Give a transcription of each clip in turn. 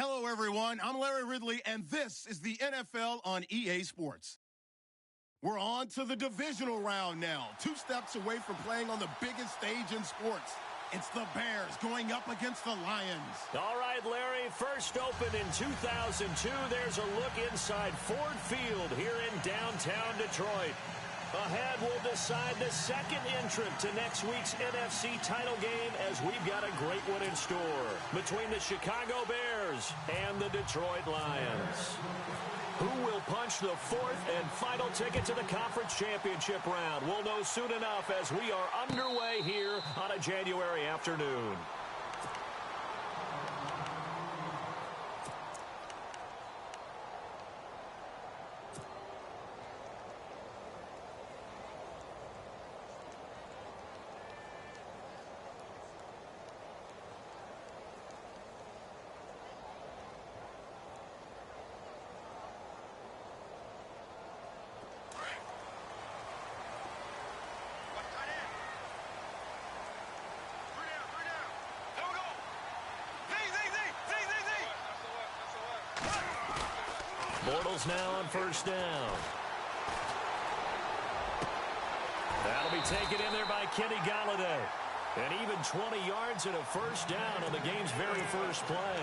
Hello, everyone. I'm Larry Ridley, and this is the NFL on EA Sports. We're on to the divisional round now, 2 steps away from playing on the biggest stage in sports. It's the Bears going up against the Lions. All right, Larry, first opened in 2002. There's a look inside Ford Field here in downtown Detroit. Ahead, we'll decide the second entrant to next week's NFC title game as we've got a great one in store between the Chicago Bears and the Detroit Lions. Who will punch the fourth and final ticket to the conference championship round? We'll know soon enough as we are underway here on a January afternoon. Bortles now on first down. That'll be taken in there by Kenny Golladay. And even 20 yards and a first down on the game's very first play.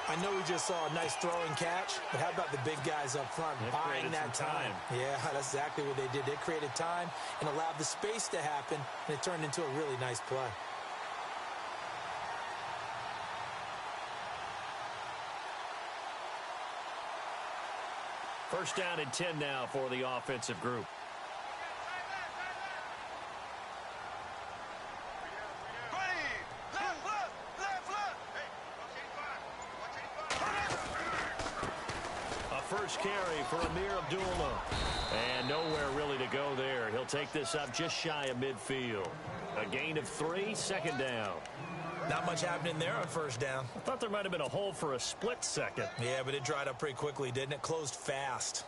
I know we just saw a nice throwing catch, but how about the big guys up front buying that time? Yeah, that's exactly what they did. They created time and allowed the space to happen, and it turned into a really nice play. First down and 10 now for the offensive group. A first carry for Amir Abdullah. And nowhere really to go there. He'll take this up just shy of midfield. A gain of 3, second down. Not much happening there on first down. I thought there might have been a hole for a split second. Yeah, but it dried up pretty quickly, didn't it? Closed fast.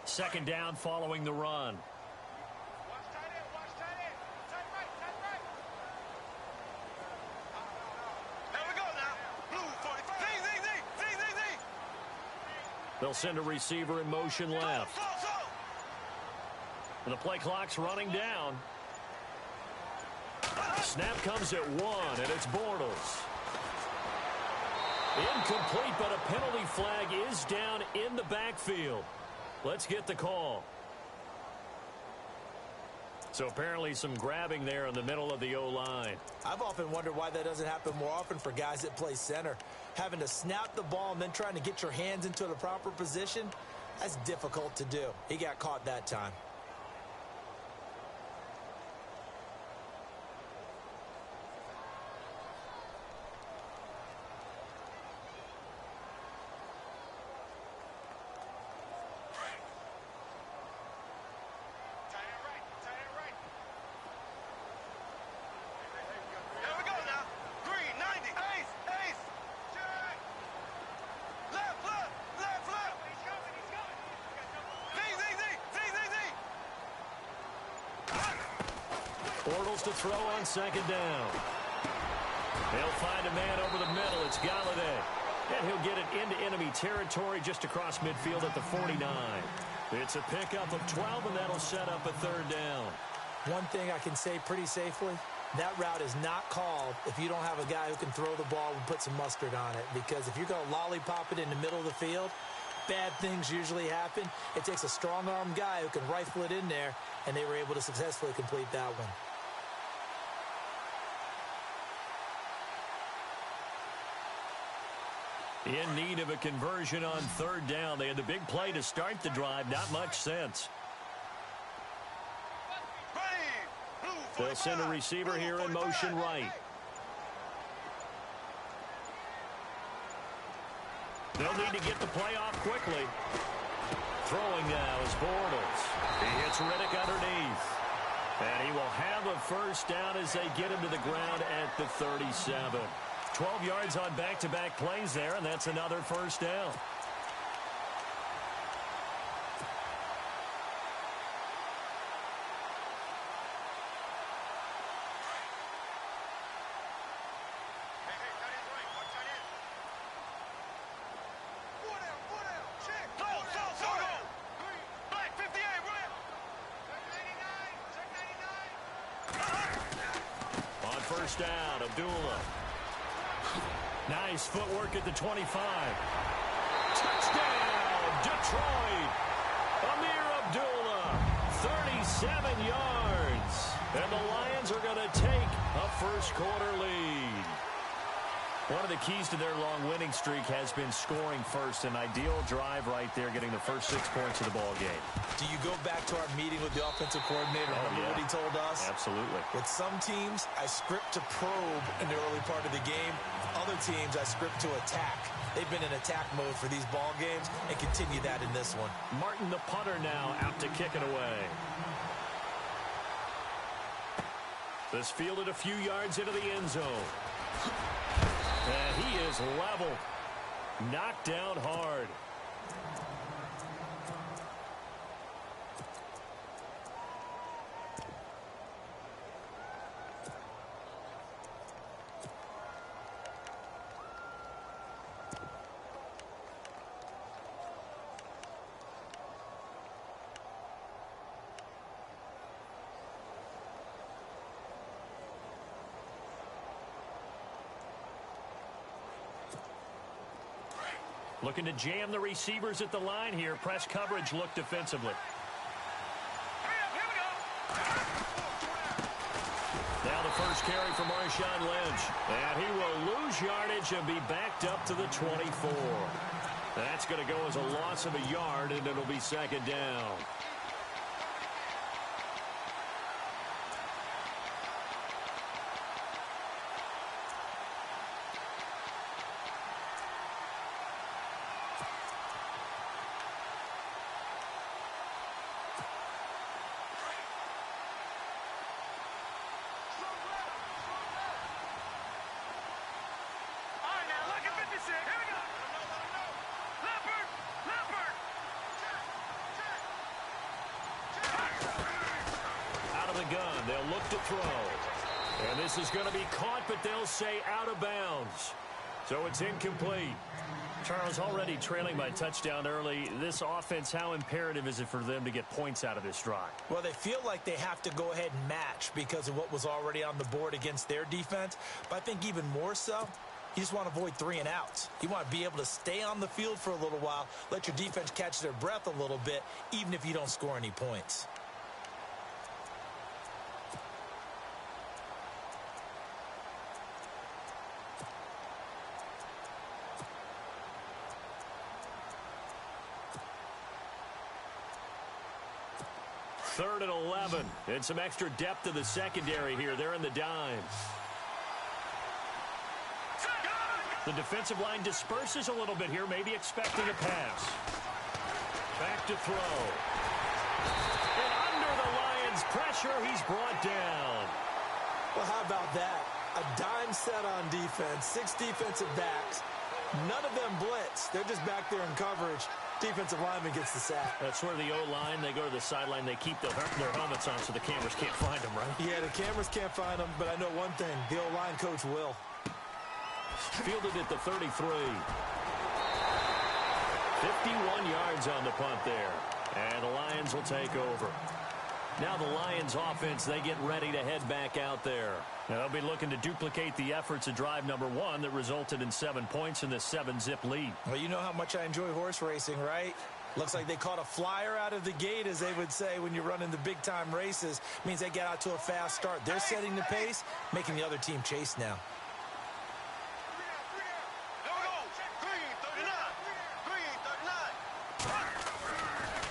Second down following the run. They'll send a receiver in motion left. And the play clock's running down. Snap comes at 1, and it's Bortles. Incomplete, but a penalty flag is down in the backfield. Let's get the call. So apparently some grabbing there in the middle of the O-line. I've often wondered why that doesn't happen more often for guys that play center. Having to snap the ball and then trying to get your hands into the proper position, that's difficult to do. He got caught that time. Bortles to throw on second down. They'll find a man over the middle. It's Golladay. And he'll get it into enemy territory just across midfield at the 49. It's a pickup of 12, and that'll set up a third down. One thing I can say pretty safely, that route is not called if you don't have a guy who can throw the ball and put some mustard on it. Because if you're going to lollipop it in the middle of the field, bad things usually happen. It takes a strong-arm guy who can rifle it in there, and they were able to successfully complete that one. In need of a conversion on third down. They had the big play to start the drive. Not much sense. They'll send a receiver here in motion right. They'll need to get the play off quickly. Throwing now is Bortles. He hits Riddick underneath. And he will have a first down as they get him to the ground at the 37. 12 yards on back-to-back plays there, and that's another first down. first down. Abdullah. Nice footwork at the 25. Touchdown, Detroit. Amir Abdullah, 37 yards. And the Lions are going to take a first-quarter lead. One of the keys to their long winning streak has been scoring first. An ideal drive right there, getting the first 6 points of the ball game. Do you go back to our meeting with the offensive coordinator? Remember what he told us? Absolutely. With some teams, I script to probe in the early part of the game. Other teams, I script to attack. They've been in attack mode for these ball games and continue that in this one. Martin, the punter, now out to kick it away. This fielded a few yards into the end zone. And he is level. Knocked down hard. Looking to jam the receivers at the line here. Press coverage look defensively. Now the first carry for Marshawn Lynch. And he will lose yardage and be backed up to the 24. That's going to go as a loss of a yard, and it'll be second down. Gun. They'll look to throw. And this is going to be caught, but they'll say out of bounds. So it's incomplete. Charles, already trailing by touchdown early. This offense, how imperative is it for them to get points out of this drive? Well, they feel like they have to go ahead and match because of what was already on the board against their defense. But I think even more so, you just want to avoid 3 and outs. You want to be able to stay on the field for a little while, let your defense catch their breath a little bit, even if you don't score any points. Third and 11. And some extra depth to the secondary here. They're in the dime. The defensive line disperses a little bit here, maybe expecting a pass. Back to throw. And under the Lions' pressure, he's brought down. Well, how about that? A dime set on defense, 6 defensive backs. None of them blitz. They're just back there in coverage. Defensive lineman gets the sack. That's where the O-line, they go to the sideline, they keep their helmets on so the cameras can't find them, right? Yeah, the cameras can't find them, but I know one thing. The O-line coach will. Fielded at the 33. 51 yards on the punt there. And the Lions will take over. Now the Lions offense, they get ready to head back out there. Now they'll be looking to duplicate the efforts of drive number 1 that resulted in 7 points in this 7-zip lead. Well, you know how much I enjoy horse racing, right? Looks like they caught a flyer out of the gate, as they would say when you're running the big-time races. Means they get out to a fast start. They're setting the pace, making the other team chase now.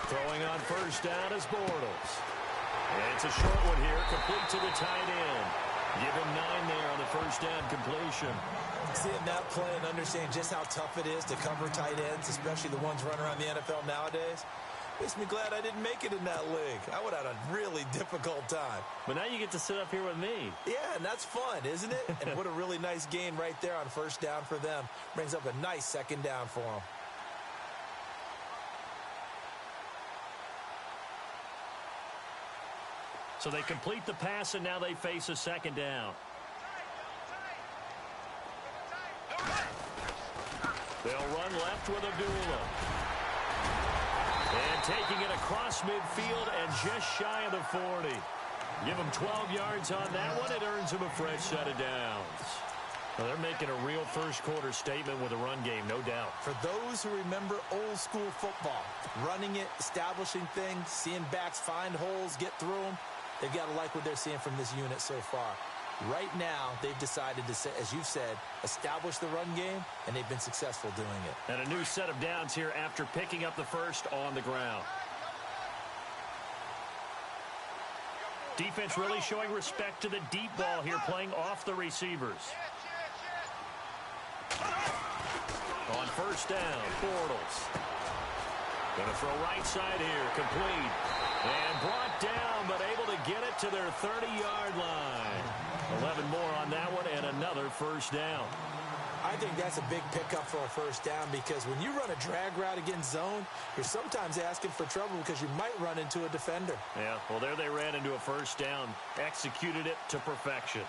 Throwing on first down is Bortles. And it's a short one here, complete to the tight end. Give him 9 there on the first down completion. Seeing that play and understand just how tough it is to cover tight ends, especially the ones running around the NFL nowadays, makes me glad I didn't make it in that league. I would have had a really difficult time. But now you get to sit up here with me. Yeah, and that's fun, isn't it? And what a really nice gain right there on first down for them. Brings up a nice second down for them. So they complete the pass, and now they face a second down. They'll run left with Abdullah. And taking it across midfield and just shy of the 40. Give them 12 yards on that one. It earns them a fresh set of downs. Well, they're making a real first-quarter statement with a run game, no doubt. For those who remember old-school football, running it, establishing things, seeing backs find holes, get through them, they've got to like what they're seeing from this unit so far. Right now, they've decided to, as you've said, establish the run game, and they've been successful doing it. And a new set of downs here after picking up the first on the ground. Defense really showing respect to the deep ball here, playing off the receivers. On first down, Bortles. Going to throw right side here, complete. And brought down, but able to get it to their 30-yard line. 11 more on that one, and another first down. I think that's a big pickup for a first down because when you run a drag route against zone, you're sometimes asking for trouble because you might run into a defender. Yeah, well, there they ran into a first down. Executed it to perfection.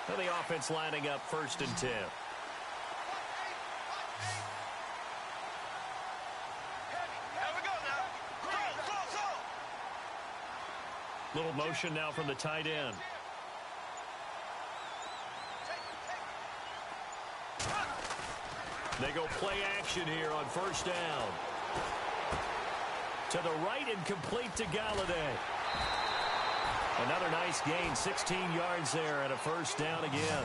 Now the offense lining up 1st and 10. Little motion now from the tight end. They go play action here on first down. To the right and complete to Galladay. Another nice gain, 16 yards there and a first down again.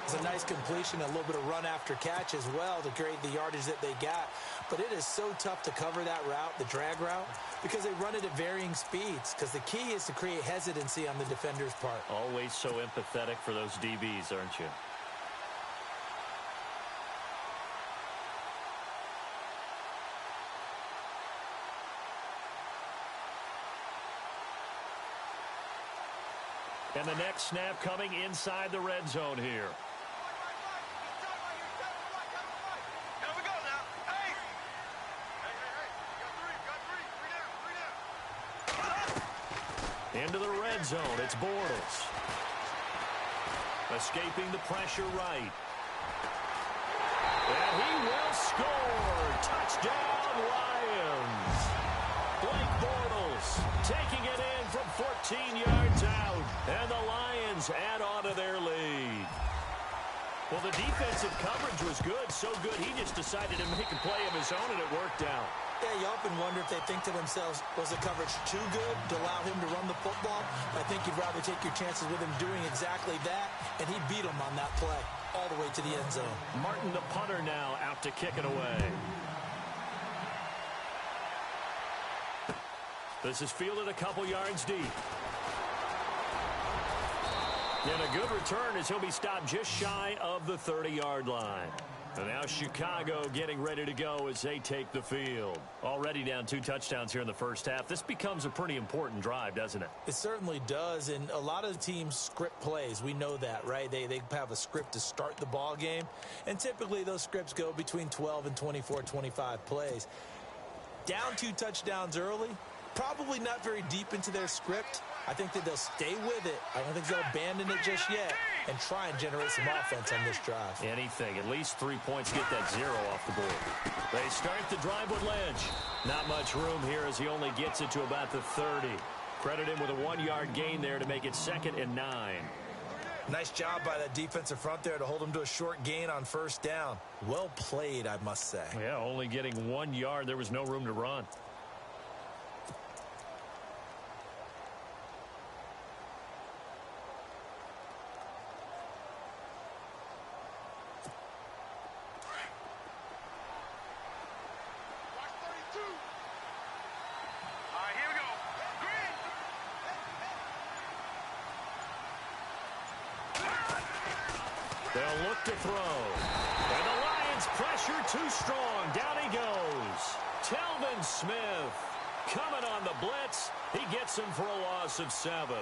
It's a nice completion, a little bit of run after catch as well to create the yardage that they got. But it is so tough to cover that route, the drag route, because they run it at varying speeds. Because the key is to create hesitancy on the defender's part. Always so empathetic for those DBs, aren't you? And the next snap coming inside the red zone here. Into the red zone, it's Bortles. Escaping the pressure right. And he will score. Touchdown, Lions. Blake Bortles taking it in from 14 yards out. And the Lions add on to their lead. Well, the defensive coverage was good, so good he just decided to make a play of his own, and it worked out. Yeah, you often wonder if they think to themselves, was the coverage too good to allow him to run the football? I think you'd rather take your chances with him doing exactly that, and he beat him on that play all the way to the end zone. Martin, the punter, now out to kick it away. This is fielded a couple yards deep. And a good return as he'll be stopped just shy of the 30-yard line. And now Chicago getting ready to go as they take the field. Already down 2 touchdowns here in the first half. This becomes a pretty important drive, doesn't it? It certainly does, and a lot of the teams script plays. We know that, right? They have a script to start the ball game, and typically those scripts go between 12 and 24, 25 plays. Down 2 touchdowns early, probably not very deep into their script. I think that they'll stay with it. I don't think they'll abandon it just yet and try and generate some offense on this drive. Anything. At least 3 points. Get that 0 off the board. They start the drive with Lynch. Not much room here as he only gets it to about the 30. Credit him with a 1-yard gain there to make it 2nd and 9. Nice job by that defensive front there to hold him to a short gain on first down. Well played, I must say. Yeah, only getting 1 yard. There was no room to run. They'll look to throw. And the Lions pressure too strong. Down he goes. Telvin Smith coming on the blitz. He gets him for a loss of 7.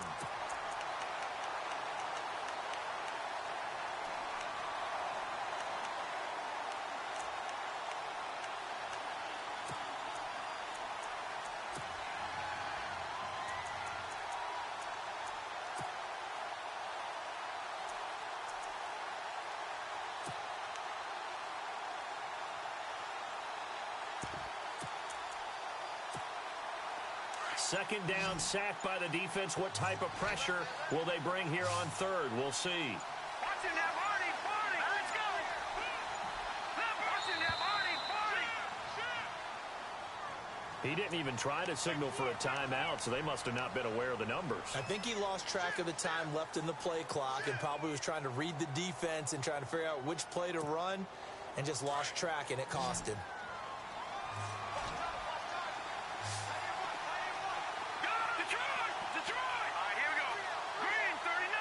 second down sack by the defense. What type of pressure will they bring here on third? We'll see. Watch him now, Barney. Let's go. Watch him now, Barney. He didn't even try to signal for a timeout, so they must have not been aware of the numbers. I think he lost track of the time left in the play clock and probably was trying to read the defense and trying to figure out which play to run and just lost track, and it cost him. Detroit! All right, here we go. Green 39.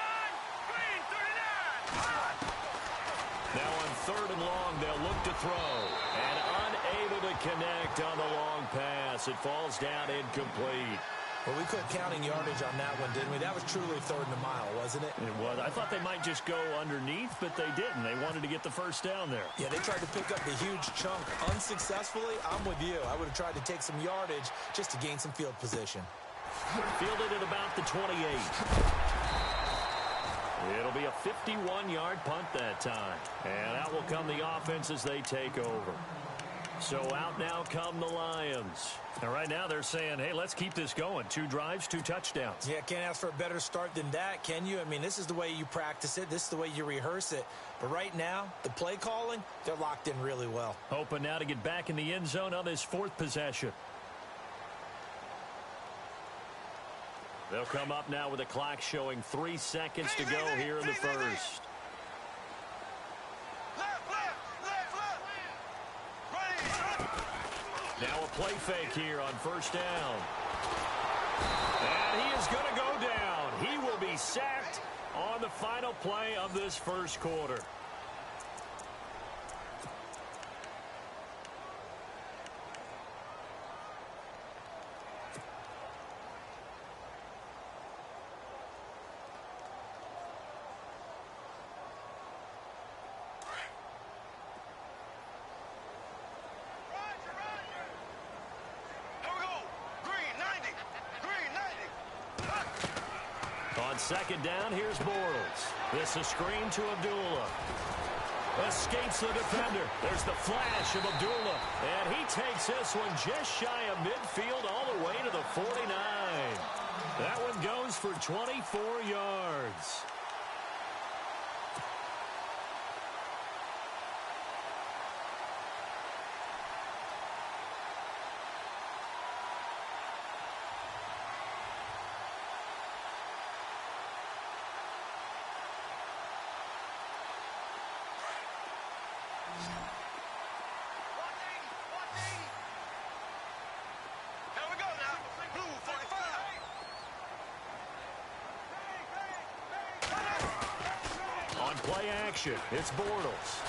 Green 39. Now on third and long, they'll look to throw. And unable to connect on the long pass. It falls down incomplete. Well, we quit counting yardage on that one, didn't we? That was truly third and a mile, wasn't it? It was. I thought they might just go underneath, but they didn't. They wanted to get the first down there. Yeah, they tried to pick up the huge chunk unsuccessfully. I'm with you. I would have tried to take some yardage just to gain some field position. Fielded at about the 28. It'll be a 51-yard punt that time. And out will come the offense as they take over. So out now come the Lions. And right now they're saying, hey, let's keep this going. 2 drives, 2 touchdowns. Yeah, can't ask for a better start than that, can you? I mean, this is the way you practice it. This is the way you rehearse it. But right now, the play calling, they're locked in really well. Hoping now to get back in the end zone on this 4th possession. They'll come up now with a clock showing 3 seconds to go here in the first. Now a play fake here on first down. And he is going to go down. He will be sacked on the final play of this first quarter. On second down, here's Bortles. This is screen to Abdullah. Escapes the defender. There's the flash of Abdullah. And he takes this one just shy of midfield all the way to the 49. That one goes for 24 yards. Play action. It's Bortles.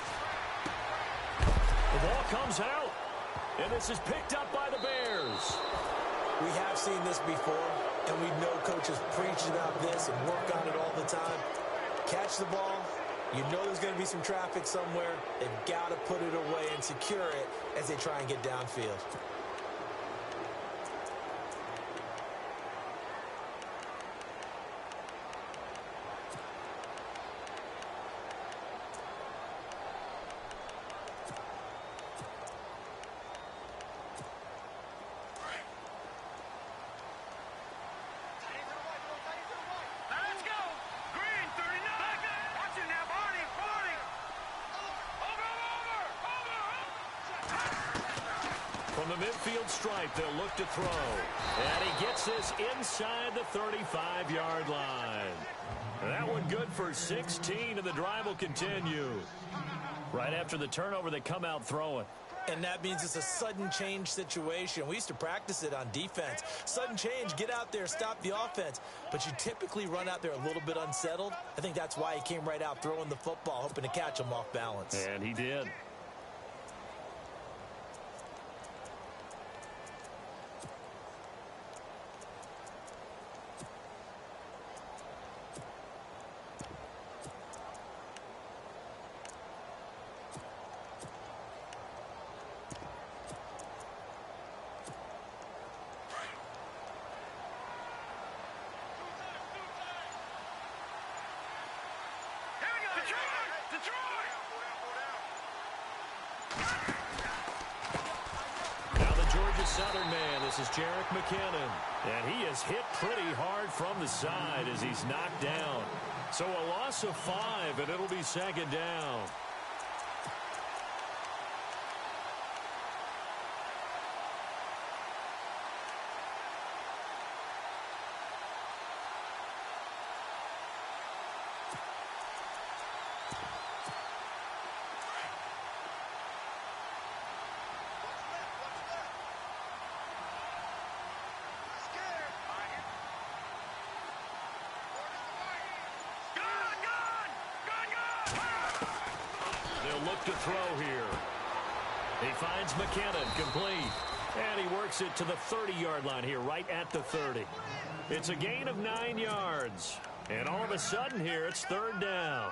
The ball comes out, and this is picked up by the Bears. We have seen this before, and we know coaches preach about this and work on it all the time. Catch the ball. You know there's going to be some traffic somewhere. They've got to put it away and secure it as they try and get downfield. From the midfield stripe, they'll look to throw. And he gets this inside the 35-yard line. That one good for 16, and the drive will continue. Right after the turnover, they come out throwing. And that means it's a sudden change situation. We used to practice it on defense. Sudden change, get out there, stop the offense. But you typically run out there a little bit unsettled. I think that's why he came right out throwing the football, hoping to catch him off balance. And he did. Georgia Southern man. This is Jerick McKinnon. And he is hit pretty hard from the side as he's knocked down. So a loss of 5, and it'll be second down. Look to throw here. He finds McKinnon complete. And he works it to the 30-yard line here, right at the 30. It's a gain of 9 yards. And all of a sudden here, it's third down.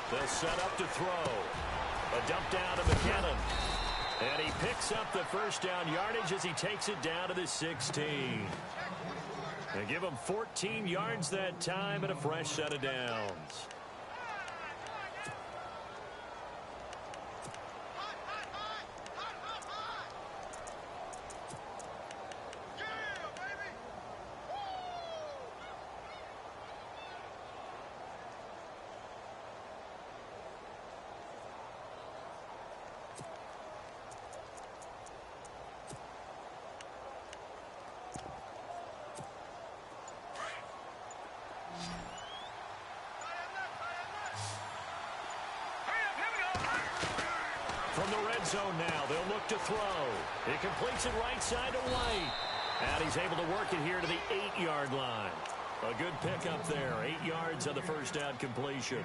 They'll set up to throw. A dump down to McKinnon. And he picks up the first down yardage as he takes it down to the 16. They give him 14 yards that time and a fresh set of downs. From the red zone now, they'll look to throw. He completes it right side to White. And he's able to work it here to the 8-yard line. A good pickup there. 8 yards on the first down completion.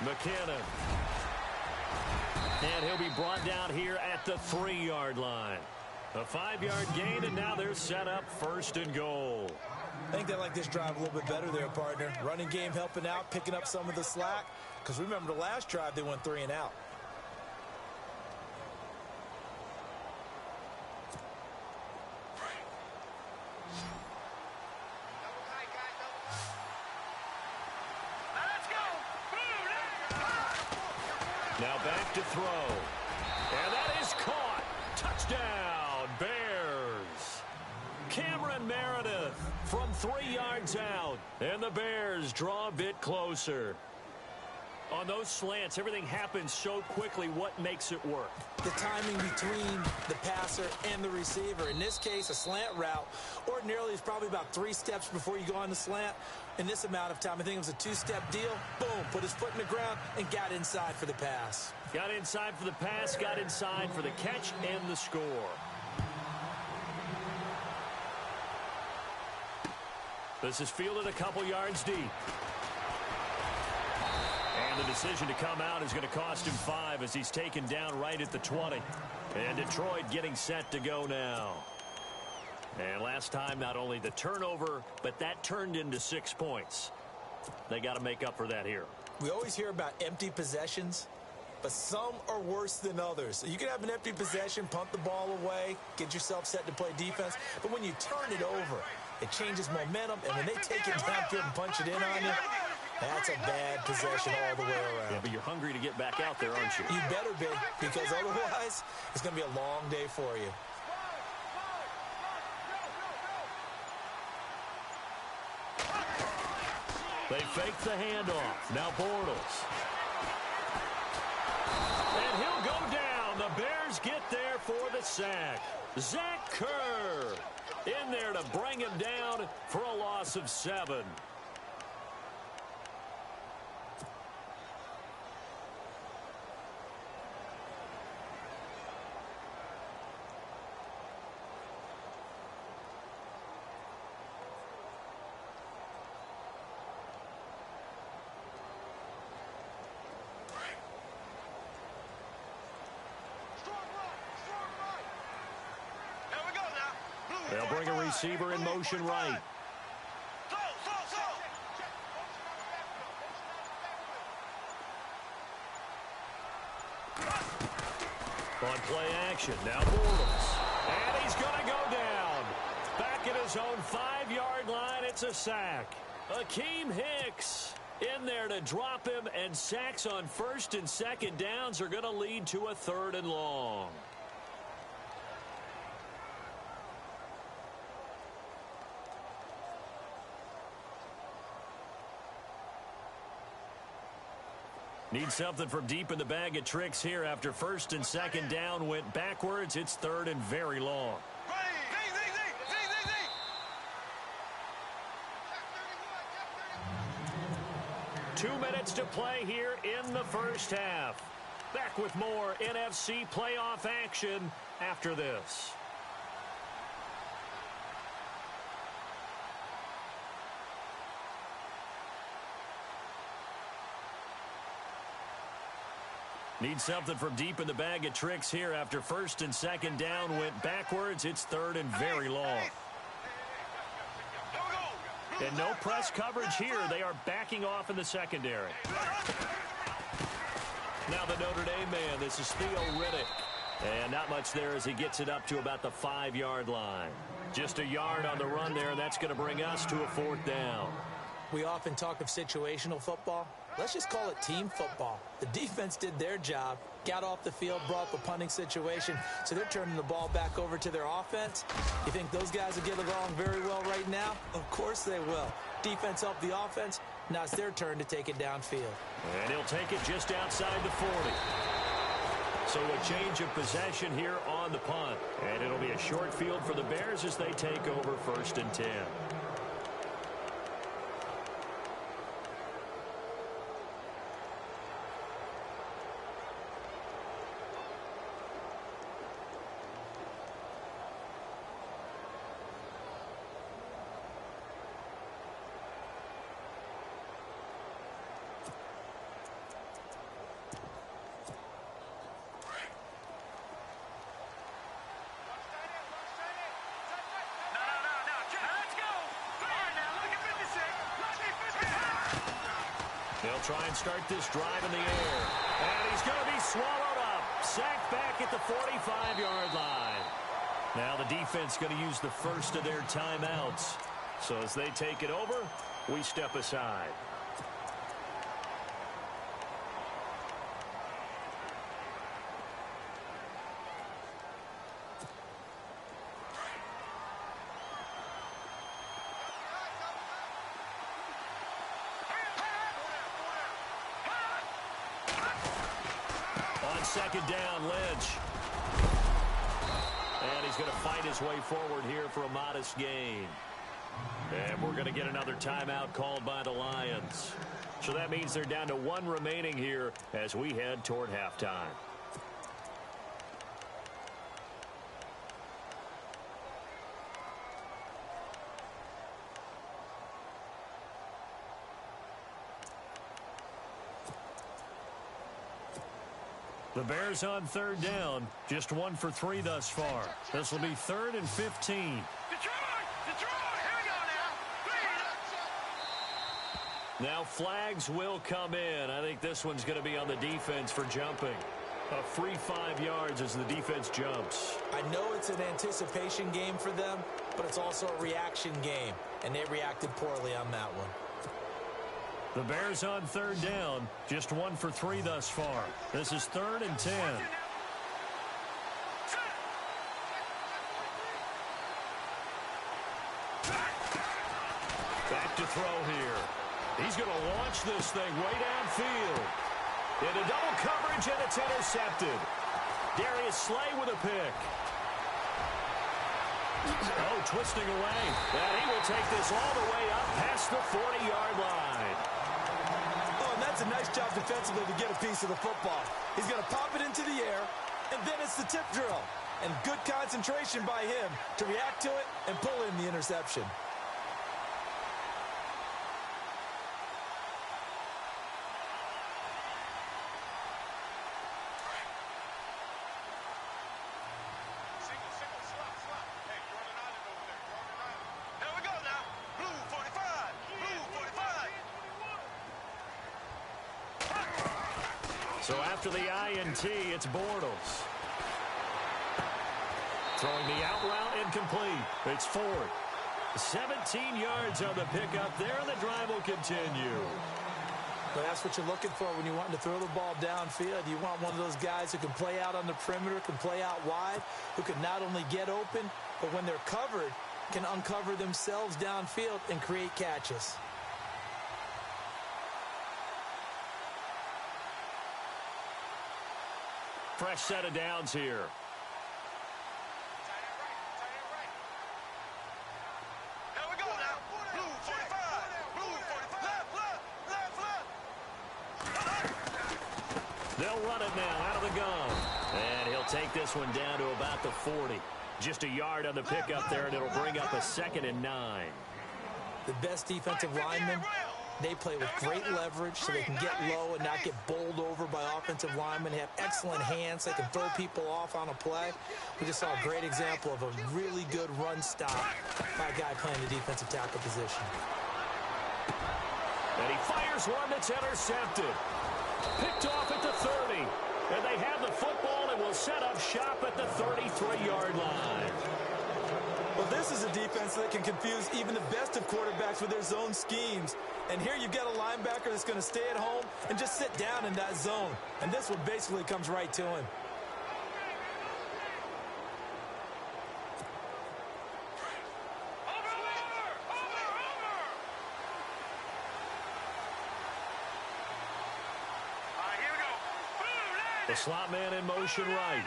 McKinnon. And he'll be brought down here at the 3-yard line. A 5-yard gain, and now they're set up first and goal. I think they like this drive a little bit better there, partner. Running game helping out, picking up some of the slack. Because remember, the last drive, they went 3 and out. Now back to throw. And that is caught. Touchdown, Bears. Cameron Meredith from 3 yards out. And the Bears draw a bit closer. On those slants, everything happens so quickly. What makes it work? The timing between the passer and the receiver. In this case, a slant route ordinarily is probably about 3 steps before you go on the slant. In this amount of time, I think it was a 2-step deal. Boom, put his foot in the ground and got inside for the pass. Got inside for the pass, got inside for the catch and the score. This is fielded a couple yards deep. And the decision to come out is going to cost him 5 as he's taken down right at the 20. And Detroit getting set to go now. And last time, not only the turnover, but that turned into 6 points. They got to make up for that here. We always hear about empty possessions, but some are worse than others. You can have an empty possession, punt the ball away, get yourself set to play defense, but when you turn it over, it changes momentum, and when they take it downfield and punch it in on you, that's a bad possession all the way around. Yeah, but you're hungry to get back out there, aren't you? You better be, because otherwise, it's going to be a long day for you. They fake the handoff. Now Bortles. And he'll go down. The Bears get there for the sack. Zach Kerr in there to bring him down for a loss of 7. They'll bring a receiver in motion right. On play action, now Bortles. And he's going to go down. Back at his own 5-yard line, it's a sack. Akeem Hicks in there to drop him, and sacks on 1st and 2nd downs are going to lead to a 3rd and long. Need something from deep in the bag of tricks here after 1st and 2nd down went backwards. It's 3rd and very long. 2 minutes to play here in the first half. Back with more NFC playoff action after this. Need something from deep in the bag of tricks here after 1st and 2nd down went backwards. It's 3rd and very long. And no press coverage here. They are backing off in the secondary. Now the Notre Dame man, this is Theo Riddick. And not much there as he gets it up to about the 5-yard line. Just a yard on the run there, and that's going to bring us to a 4th down. We often talk of situational football. Let's just call it team football. The defense did their job, got off the field, brought up a punting situation, so they're turning the ball back over to their offense. You think those guys will get along very well right now? Of course they will. Defense helped the offense. Now it's their turn to take it downfield. And he'll take it just outside the 40. So a change of possession here on the punt. And it'll be a short field for the Bears as they take over 1st and 10. They'll try and start this drive in the air. And he's going to be swallowed up. Sacked back at the 45-yard line. Now the defense going to use the first of their timeouts. So as they take it over, we step aside. Second down, Lynch. And he's going to fight his way forward here for a modest gain. And we're going to get another timeout called by the Lions. So that means they're down to 1 remaining here as we head toward halftime. The Bears on 3rd down, just 1 for 3 thus far. This will be 3rd and 15. Detroit! Detroit! Here we go now! Now flags will come in. I think this one's going to be on the defense for jumping. A free 5 yards as the defense jumps. I know it's an anticipation game for them, but it's also a reaction game, and they reacted poorly on that one. The Bears on 3rd down, just 1 for 3 thus far. This is 3rd and 10. Back to throw here. He's going to launch this thing way downfield. Into double coverage, and it's intercepted. Darius Slay with a pick. Oh, twisting away. And he will take this all the way up past the 40-yard line. Oh, and that's a nice job defensively to get a piece of the football. He's going to pop it into the air, and then it's the tip drill. And good concentration by him to react to it and pull in the interception. So after the INT, it's Bortles. Throwing the out route incomplete. It's Ford. 17 yards on the pickup there, and the drive will continue. But that's what you're looking for when you want to throw the ball downfield. You want one of those guys who can play out on the perimeter, can play out wide, who can not only get open, but when they're covered, can uncover themselves downfield and create catches. Fresh set of downs here. They'll run it now out of the gun. And he'll take this one down to about the 40. Just a yard on the pickup there, and it'll bring up a 2nd and 9. The best defensive linemen, they play with great leverage so they can get low and not get bowled over by offensive linemen. They have excellent hands. They can throw people off on a play. We just saw a great example of a really good run stop by a guy playing the defensive tackle position. And he fires one that's intercepted. Picked off at the 30. And they have the football and will set up shop at the 33-yard line. Well, this is a defense that can confuse even the best of quarterbacks with their zone schemes. And here you've got a linebacker that's going to stay at home and just sit down in that zone. And this one basically comes right to him. The slot man in motion right.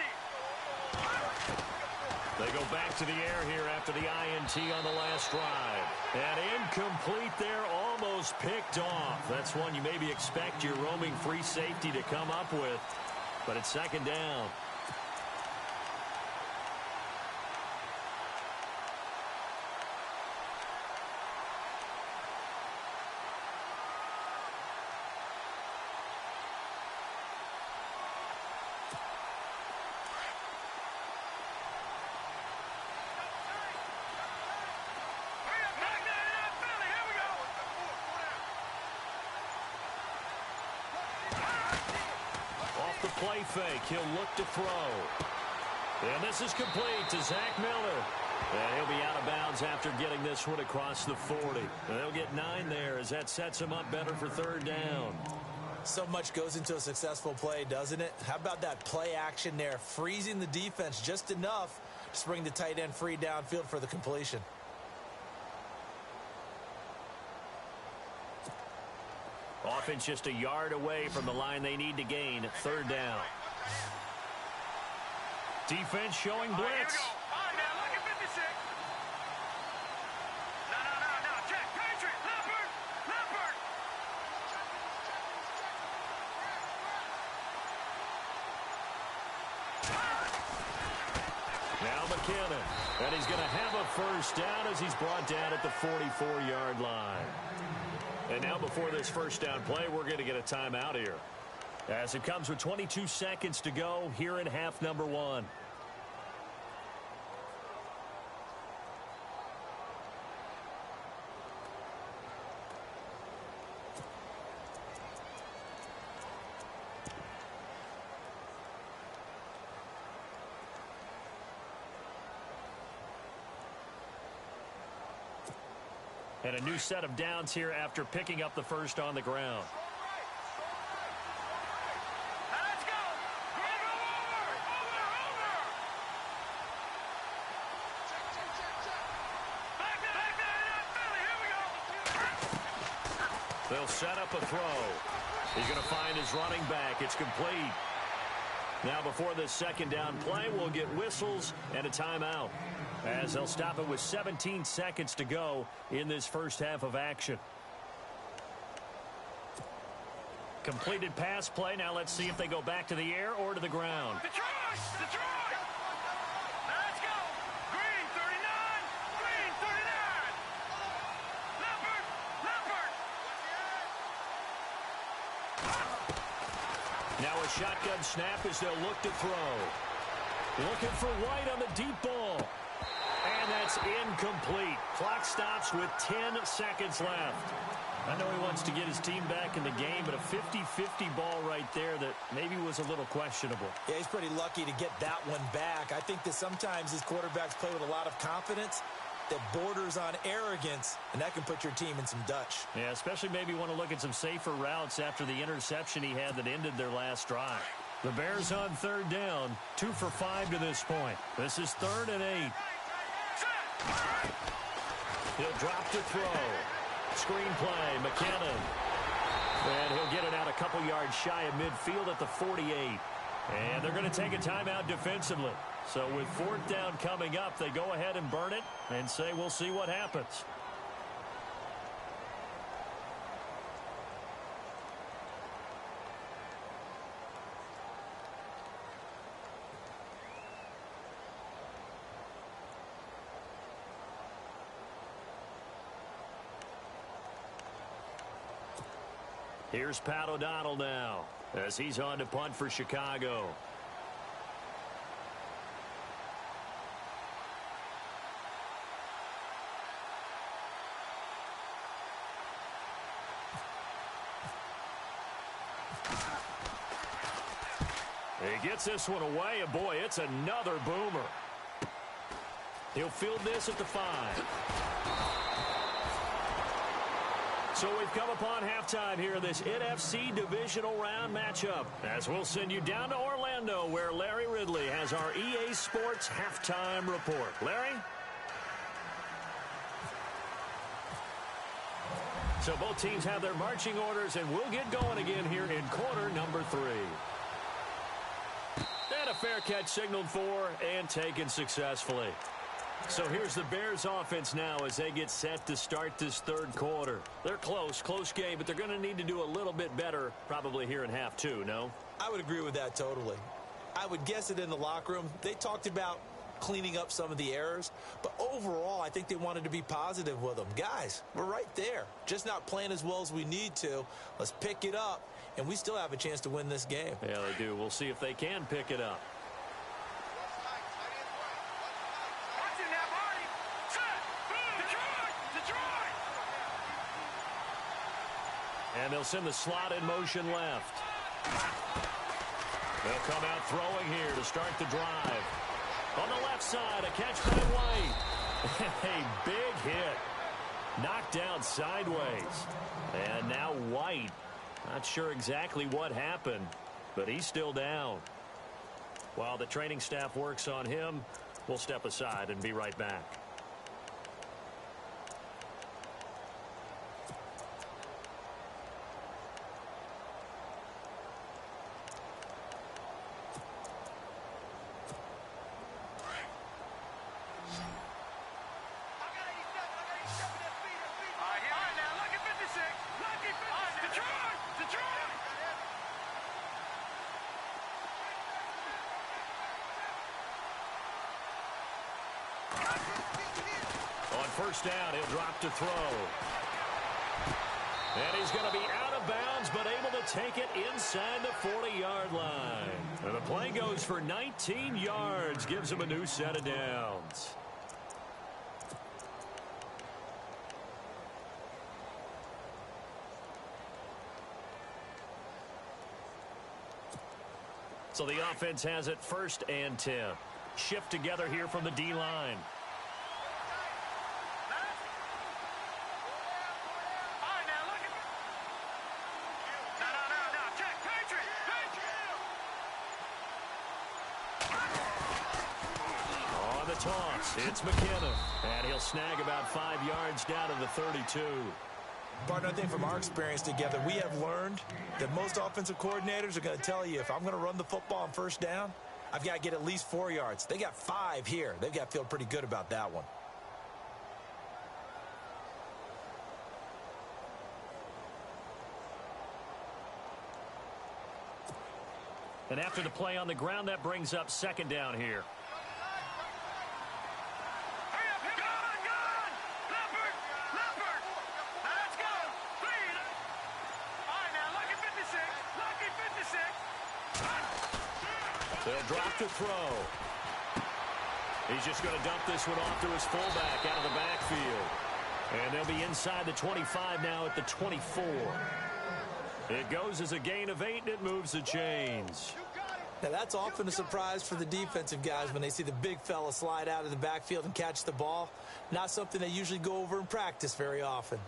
They go back to the air here after the INT on the last drive. And incomplete there, almost picked off. That's one you maybe expect your roaming free safety to come up with. But it's 2nd down. The play fake. He'll look to throw. And this is complete to Zach Miller. And he'll be out of bounds after getting this one across the 40. And they'll get 9 there as that sets him up better for 3rd down. So much goes into a successful play, doesn't it? How about that play action there? Freezing the defense just enough to bring the tight end free downfield for the completion. Offense just a yard away from the line they need to gain. 3rd down. Defense showing blitz. Now McKinnon. And he's going to have a 1st down as he's brought down at the 44-yard line. And now before this 1st down play, we're going to get a timeout here. As it comes with 22 seconds to go here in half number 1. And a new set of downs here after picking up the 1st on the ground. Let's go! They'll set up a throw. He's going to find his running back. It's complete. Now, before this second down play, we'll get whistles and a timeout, as they'll stop it with 17 seconds to go in this first half of action. Completed pass play. Now let's see if they go back to the air or to the ground. Detroit! Detroit! Let's go! Green 39! Green 39! Leopard! Leopard! Now a shotgun snap as they'll look to throw. Looking for White on the deep ball. And that's incomplete. Clock stops with 10 seconds left. I know he wants to get his team back in the game, but a 50-50 ball right there that maybe was a little questionable. Yeah, he's pretty lucky to get that one back. I think that sometimes these quarterbacks play with a lot of confidence that borders on arrogance, and that can put your team in some Dutch. Yeah, especially maybe want to look at some safer routes after the interception he had that ended their last drive. The Bears on third down, 2 for 5 to this point. This is 3rd and 8. He'll drop to throw. Screen play, McKinnon. And he'll get it out a couple yards shy of midfield at the 48. And they're going to take a timeout defensively. So with 4th down coming up, they go ahead and burn it and say we'll see what happens. Here's Pat O'Donnell now as he's on to punt for Chicago. He gets this one away, and boy, it's another boomer. He'll field this at the 5. So we've come upon halftime here in this NFC Divisional Round matchup, as we'll send you down to Orlando, where Larry Ridley has our EA Sports Halftime Report. Larry? So both teams have their marching orders, and we'll get going again here in quarter number 3. And a fair catch signaled for and taken successfully. So here's the Bears offense now as they get set to start this third quarter. They're close game, but they're going to need to do a little bit better probably here in half 2, no? I would agree with that totally. I would guess it in the locker room. They talked about cleaning up some of the errors, but overall I think they wanted to be positive with them. Guys, we're right there. Just not playing as well as we need to. Let's pick it up, and we still have a chance to win this game. Yeah, they do. We'll see if they can pick it up. And they'll send the slot in motion left. They'll come out throwing here to start the drive. On the left side, a catch by White. A big hit. Knocked down sideways. And now White. Not sure exactly what happened, but he's still down. While the training staff works on him, we'll step aside and be right back. First down, he'll drop to throw. And he's going to be out of bounds, but able to take it inside the 40-yard line. And the play goes for 19 yards, gives him a new set of downs. So the offense has it 1st and 10. Shift together here from the D-line. Toss. It's McKinnon. And he'll snag about 5 yards down to the 32. Partner, I think from our experience together, we have learned that most offensive coordinators are going to tell you, if I'm going to run the football on first down, I've got to get at least 4 yards. They got 5 here. They've got to feel pretty good about that one. And after the play on the ground, that brings up second down here. They'll drop to throw. He's just going to dump this one off to his fullback out of the backfield. And they'll be inside the 25 now at the 24. It goes as a gain of 8, and it moves the chains. Now, that's often a surprise for the defensive guys when they see the big fella slide out of the backfield and catch the ball. Not something they usually go over in practice very often.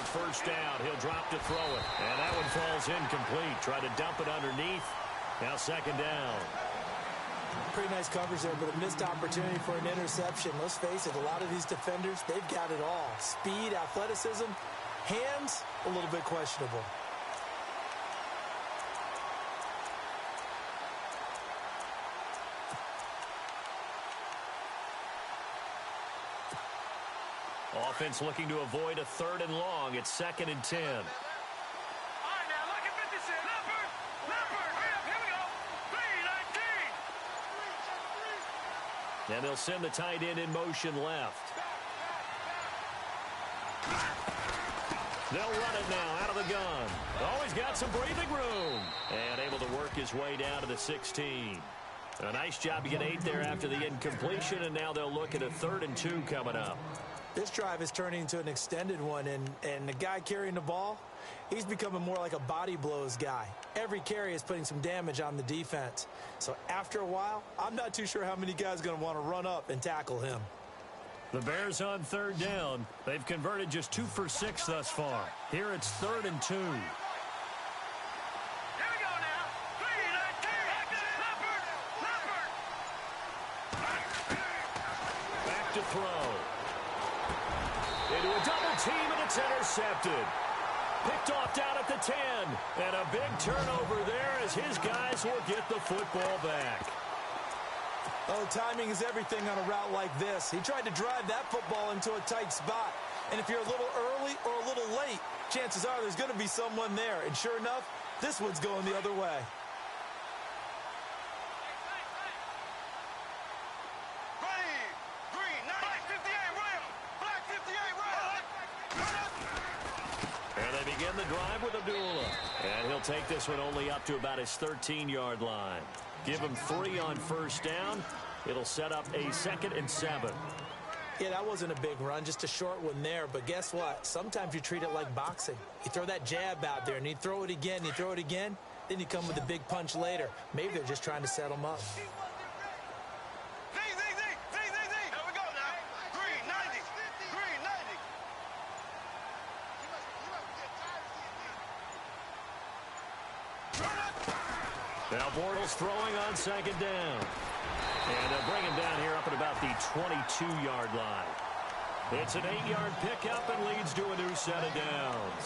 First down, he'll drop to throw it. And that one falls incomplete. Try to dump it underneath. Now second down. Pretty nice coverage there, but a missed opportunity for an interception. Let's face it, a lot of these defenders, they've got it all. Speed, athleticism, hands, a little bit questionable. Offense looking to avoid a 3rd and long. It's 2nd and 10. All right, now look at 56. Leopard, here we go. 3-19. And they'll send the tight end in motion left. They'll run it now out of the gun. Oh, he's got some breathing room. And able to work his way down to the 16. A nice job to get 8 there after the incompletion, and now they'll look at a 3rd and 2 coming up. This drive is turning into an extended one, and the guy carrying the ball, he's becoming more like a body blows guy. Every carry is putting some damage on the defense. So after a while, I'm not too sure how many guys are going to want to run up and tackle him. The Bears on 3rd down. They've converted just 2 for 6 thus far. Here it's 3rd and 2. Back to throw. Into a double team, and it's intercepted. Picked off down at the 10. And a big turnover there as his guys will get the football back. Oh, timing is everything on a route like this. He tried to drive that football into a tight spot. And if you're a little early or a little late, chances are there's going to be someone there. And sure enough, this one's going the other way. The drive with Abdullah. And he'll take this one only up to about his 13-yard line. Give him 3 on first down. It'll set up a 2nd and 7. Yeah, that wasn't a big run, just a short one there. But guess what? Sometimes you treat it like boxing. You throw that jab out there, and you throw it again, you throw it again, then you come with a big punch later. Maybe they're just trying to set him up. Now Bortles throwing on 2nd down. And they'll bring him down here up at about the 22-yard line. It's an 8-yard pickup and leads to a new set of downs.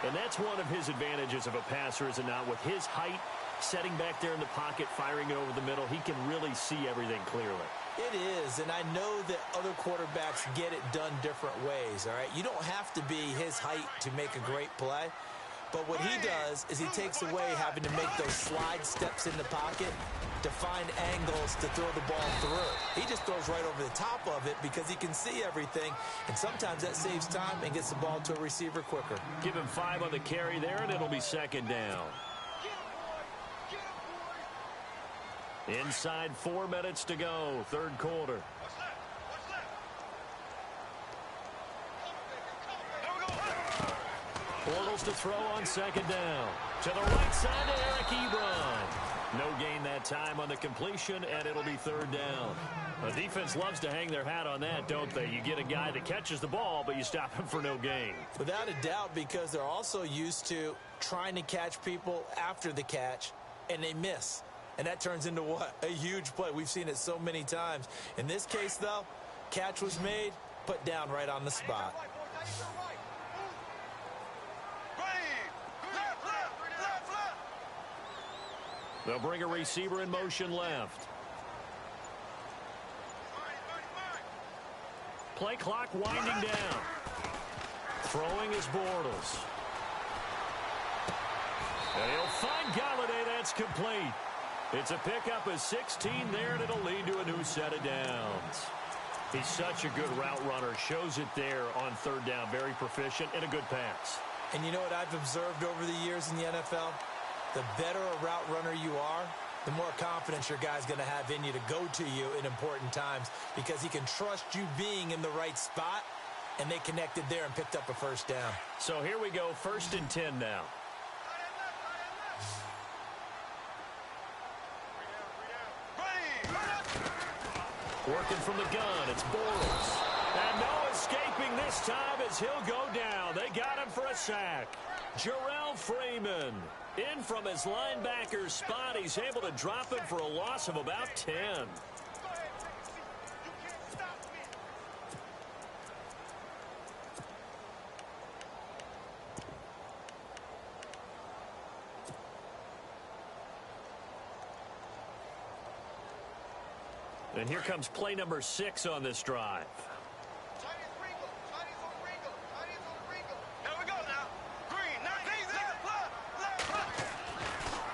And that's one of his advantages of a passer, is it not? With his height, setting back there in the pocket, firing it over the middle, he can really see everything clearly. It is, and I know that other quarterbacks get it done different ways, all right? You don't have to be his height to make a great play. But what he does is he takes away having to make those slide steps in the pocket to find angles to throw the ball through. He just throws right over the top of it because he can see everything, and sometimes that saves time and gets the ball to a receiver quicker. Give him 5 on the carry there, and it'll be 2nd down. Inside 4 minutes to go, 3rd quarter. Bortles to throw on 2nd down. To the right side to Eric Ebron. No gain that time on the completion, and it'll be third down. The defense loves to hang their hat on that, don't they? You get a guy that catches the ball, but you stop him for no gain. Without a doubt, because they're also used to trying to catch people after the catch, and they miss. And that turns into what? A huge play. We've seen it so many times. In this case, though, catch was made, put down right on the spot. They'll bring a receiver in motion left. Play clock winding down. Throwing is Bortles. And he'll find Galladay. That's complete. It's a pickup of 16 there, and it'll lead to a new set of downs. He's such a good route runner. Shows it there on third down. Very proficient and a good pass. And you know what I've observed over the years in the NFL? The better a route runner you are, the more confidence your guy's going to have in you to go to you in important times because he can trust you being in the right spot, and they connected there and picked up a first down. So here we go, 1st and 10 now. Working from the gun, it's Bortles. And no escaping this time as he'll go down. They got him for a sack. Jarrell Freeman in from his linebacker spot. He's able to drop him for a loss of about 10. And here comes play number 6 on this drive.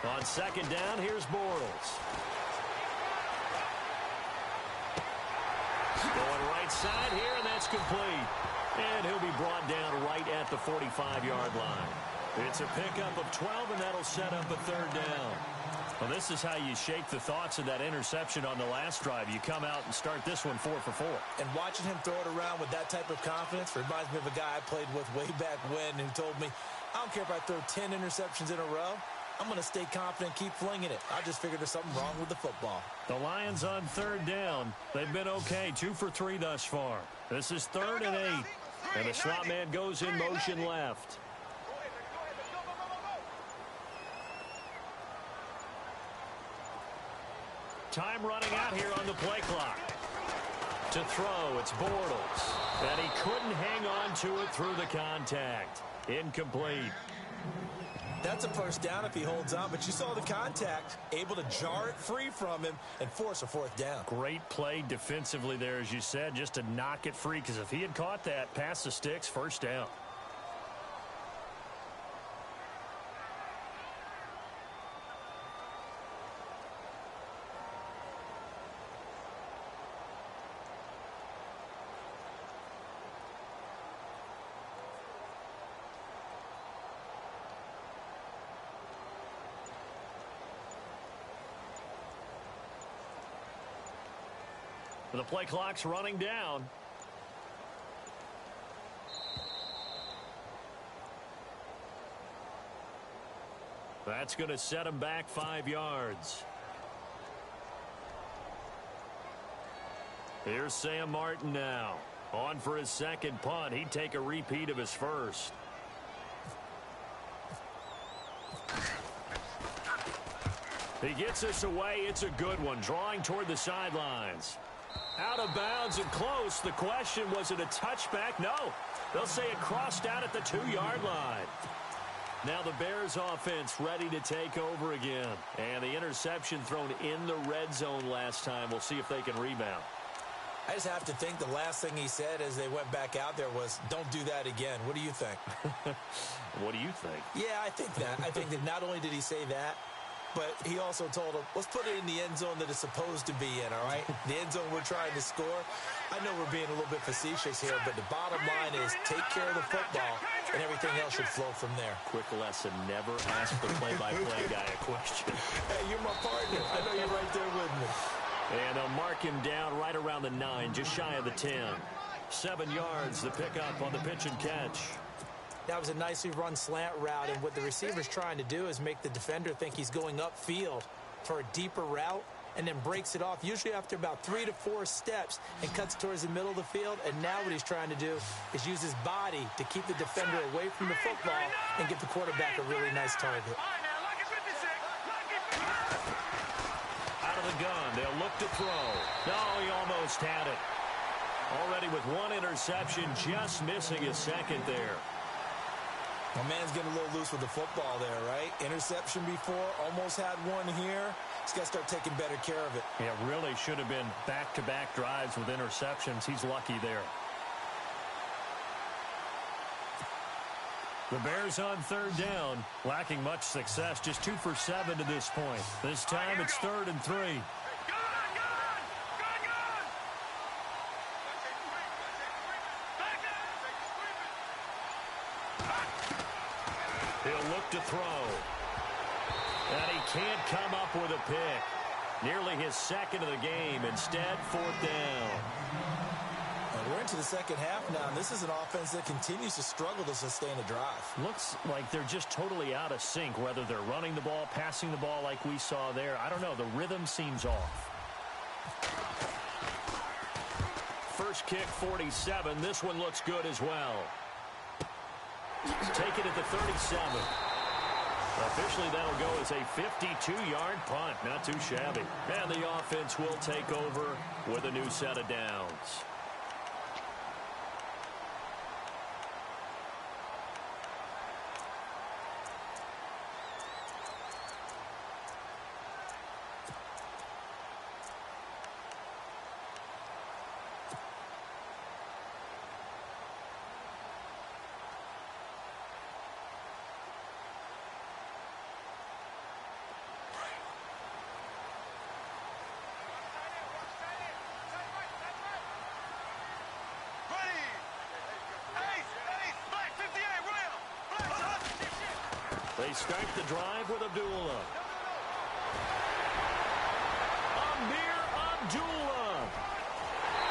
On second down, here's Bortles. Going right side here, and that's complete. And he'll be brought down right at the 45-yard line. It's a pickup of 12, and that'll set up a third down. Well, this is how you shake the thoughts of that interception on the last drive. You come out and start this one 4 for 4. And watching him throw it around with that type of confidence reminds me of a guy I played with way back when who told me, I don't care if I throw 10 interceptions in a row. I'm going to stay confident, keep flinging it. I just figured there's something wrong with the football. The Lions on third down. They've been okay, 2 for 3 thus far. This is 3rd and 8. And the slot man goes in motion left. Time running out here on the play clock. To throw, it's Bortles. And he couldn't hang on to it through the contact. Incomplete. That's a first down if he holds on, but you saw the contact, able to jar it free from him and force a 4th down. Great play defensively there, as you said, just to knock it free, because if he had caught that, past the sticks, first down. The play clock's running down. That's going to set him back 5 yards. Here's Sam Martin now. On for his second punt. He'd take a repeat of his first. He gets this away. It's a good one. Drawing toward the sidelines. Out of bounds and close. The question, was it a touchback? No. They'll say it crossed out at the 2-yard line. Now the Bears offense ready to take over again. And the interception thrown in the red zone last time. We'll see if they can rebound. I just have to think the last thing he said as they went back out there was, don't do that again. What do you think? What do you think? Yeah, I think that. I think that not only did he say that, but he also told him, let's put it in the end zone that it's supposed to be in, all right? The end zone we're trying to score. I know we're being a little bit facetious here, but the bottom line is take care of the football, and everything else should flow from there. Quick lesson, never ask the play-by-play guy a question. Hey, you're my partner. I know you're right there with me. And they'll mark him down right around the 9, just shy of the 10. 7 yards, the pickup on the pitch and catch. That was a nicely run slant route, and what the receiver's trying to do is make the defender think he's going upfield. for a deeper route and then breaks it off, usually after about 3 to 4 steps, and cuts towards the middle of the field. And now what he's trying to do is use his body to keep the defender away from the football and get the quarterback a really nice target. Out of the gun, they'll look to throw. No, he almost had it. Already with one interception, just missing his second there. My man's getting a little loose with the football there, right? Interception before, almost had one here. He's got to start taking better care of it. Yeah, really should have been back-to-back drives with interceptions. He's lucky there. The Bears on third down, lacking much success, just 2 for 7 to this point. This time it's 3rd and 3. He'll look to throw. And he can't come up with a pick. Nearly his second of the game. Instead, 4th down. And we're into the second half now, and this is an offense that continues to struggle to sustain a drive. Looks like they're just totally out of sync, whether they're running the ball, passing the ball like we saw there. I don't know. The rhythm seems off. First kick, 47. This one looks good as well. Take it at the 37. Officially, that'll go as a 52-yard punt. Not too shabby. And the offense will take over with a new set of downs. They start the drive with Abdullah. Amir Abdullah.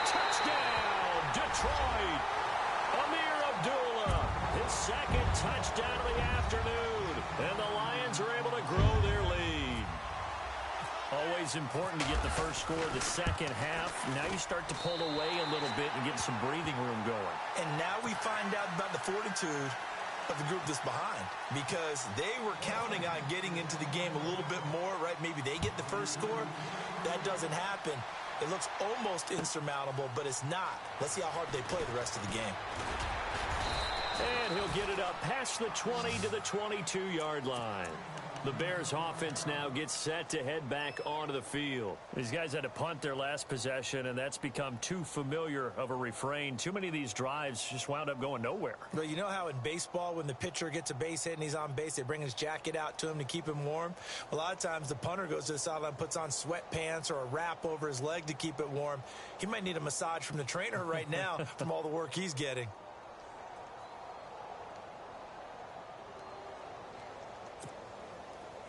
Touchdown, Detroit. Amir Abdullah, his second touchdown of the afternoon. And the Lions are able to grow their lead. Always important to get the first score of the second half. Now you start to pull away a little bit and get some breathing room going. And now we find out about the fortitude of the group that's behind, because they were counting on getting into the game a little bit more, right? Maybe they get the first score. That doesn't happen. It looks almost insurmountable, but it's not. Let's see how hard they play the rest of the game. And he'll get it up past the 20 to the 22-yard line. The Bears offense now gets set to head back onto the field. These guys had to punt their last possession, and that's become too familiar of a refrain. Too many of these drives just wound up going nowhere. But you know how in baseball, when the pitcher gets a base hit and he's on base, they bring his jacket out to him to keep him warm? A lot of times the punter goes to the sideline, puts on sweatpants or a wrap over his leg to keep it warm. He might need a massage from the trainer right now from all the work he's getting.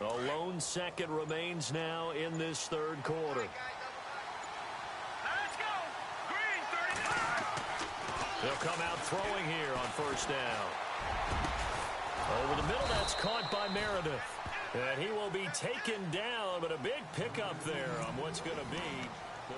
A lone second remains now in this third quarter. Let's go! Green 35! They'll come out throwing here on first down. Over the middle, that's caught by Meredith. And he will be taken down, but a big pickup there on what's going to be the...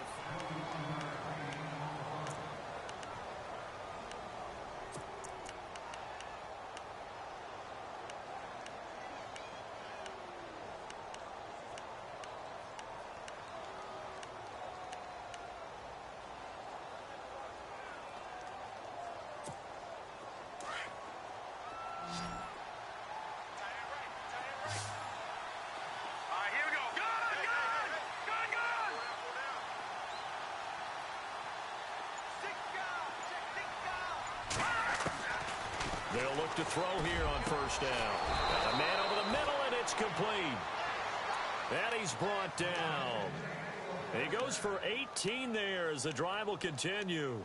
They'll look to throw here on first down. Got a man over the middle, and it's complete. And he's brought down. He goes for 18 there as the drive will continue.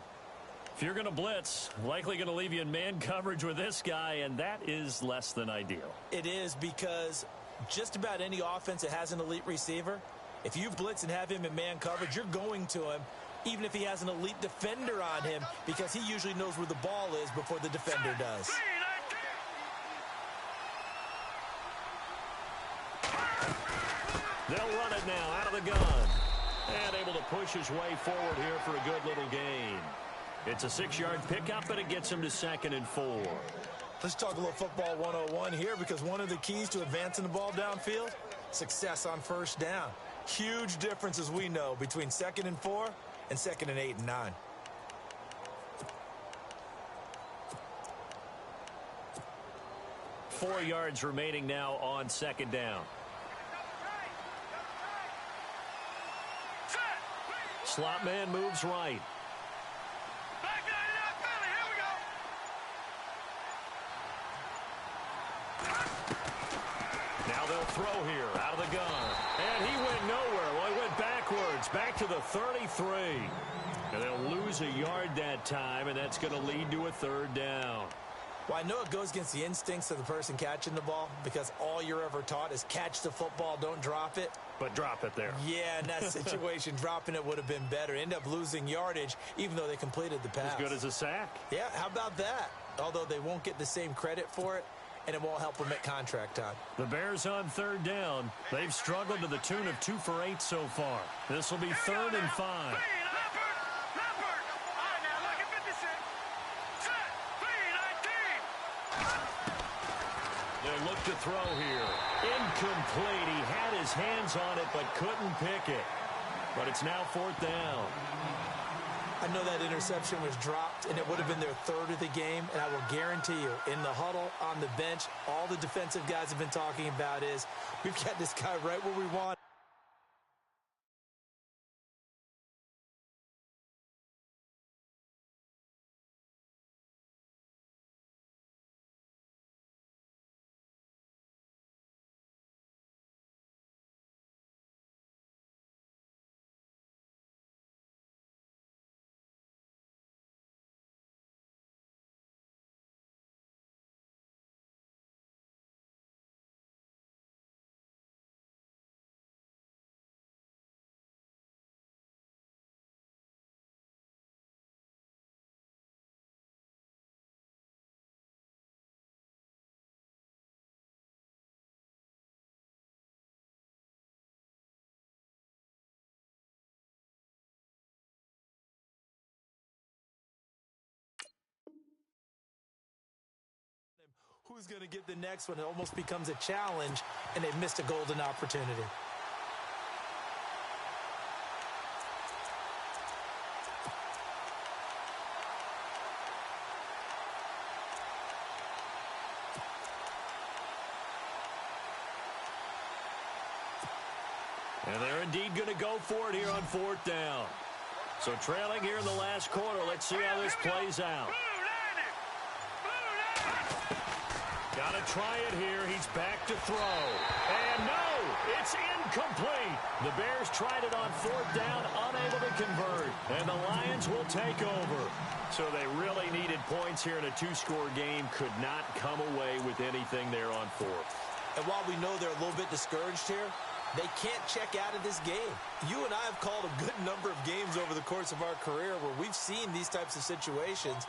If you're going to blitz, likely going to leave you in man coverage with this guy, and that is less than ideal. It is, because just about any offense that has an elite receiver, if you blitz and have him in man coverage, you're going to him, even if he has an elite defender on him, because he usually knows where the ball is before the defender does. They'll run it now out of the gun. And able to push his way forward here for a good little gain. It's a 6-yard pickup, and it gets him to 2nd and 4. Let's talk a little football 101 here, because one of the keys to advancing the ball downfield, success on first down. Huge difference, as we know, between 2nd and 4 and 2nd and 8 and 9. Four yards remaining now on 2nd down. Slot man moves right. Now they'll throw here out of the gun. And he went nowhere. Well, he went backwards, back to the 33. And they'll lose a yard that time, and that's going to lead to a 3rd down. Well, I know it goes against the instincts of the person catching the ball, because all you're ever taught is catch the football, don't drop it. But drop it there. Yeah, in that situation, dropping it would have been better. End up losing yardage, even though they completed the pass. As good as a sack. Yeah, how about that? Although they won't get the same credit for it, and it won't help them at contract time. The Bears on 3rd down. They've struggled to the tune of 2 for 8 so far. This will be 3rd and 5. They'll look to throw here. Incomplete. He had his hands on it, but couldn't pick it. But it's now 4th down. I know that interception was dropped, and it would have been their 3rd of the game, and I will guarantee you, in the huddle, on the bench, all the defensive guys have been talking about is, we've got this guy right where we want. Who's going to get the next one? It almost becomes a challenge, and they've missed a golden opportunity. And they're indeed going to go for it here on 4th down. So trailing here in the last quarter. Let's see how this plays out. Got to try it here. He's back to throw. And no, it's incomplete. The Bears tried it on 4th down, unable to convert. And the Lions will take over. So they really needed points here in a 2-score game. Could not come away with anything there on 4th. And while we know they're a little bit discouraged here, they can't check out of this game. You and I have called a good number of games over the course of our career where we've seen these types of situations.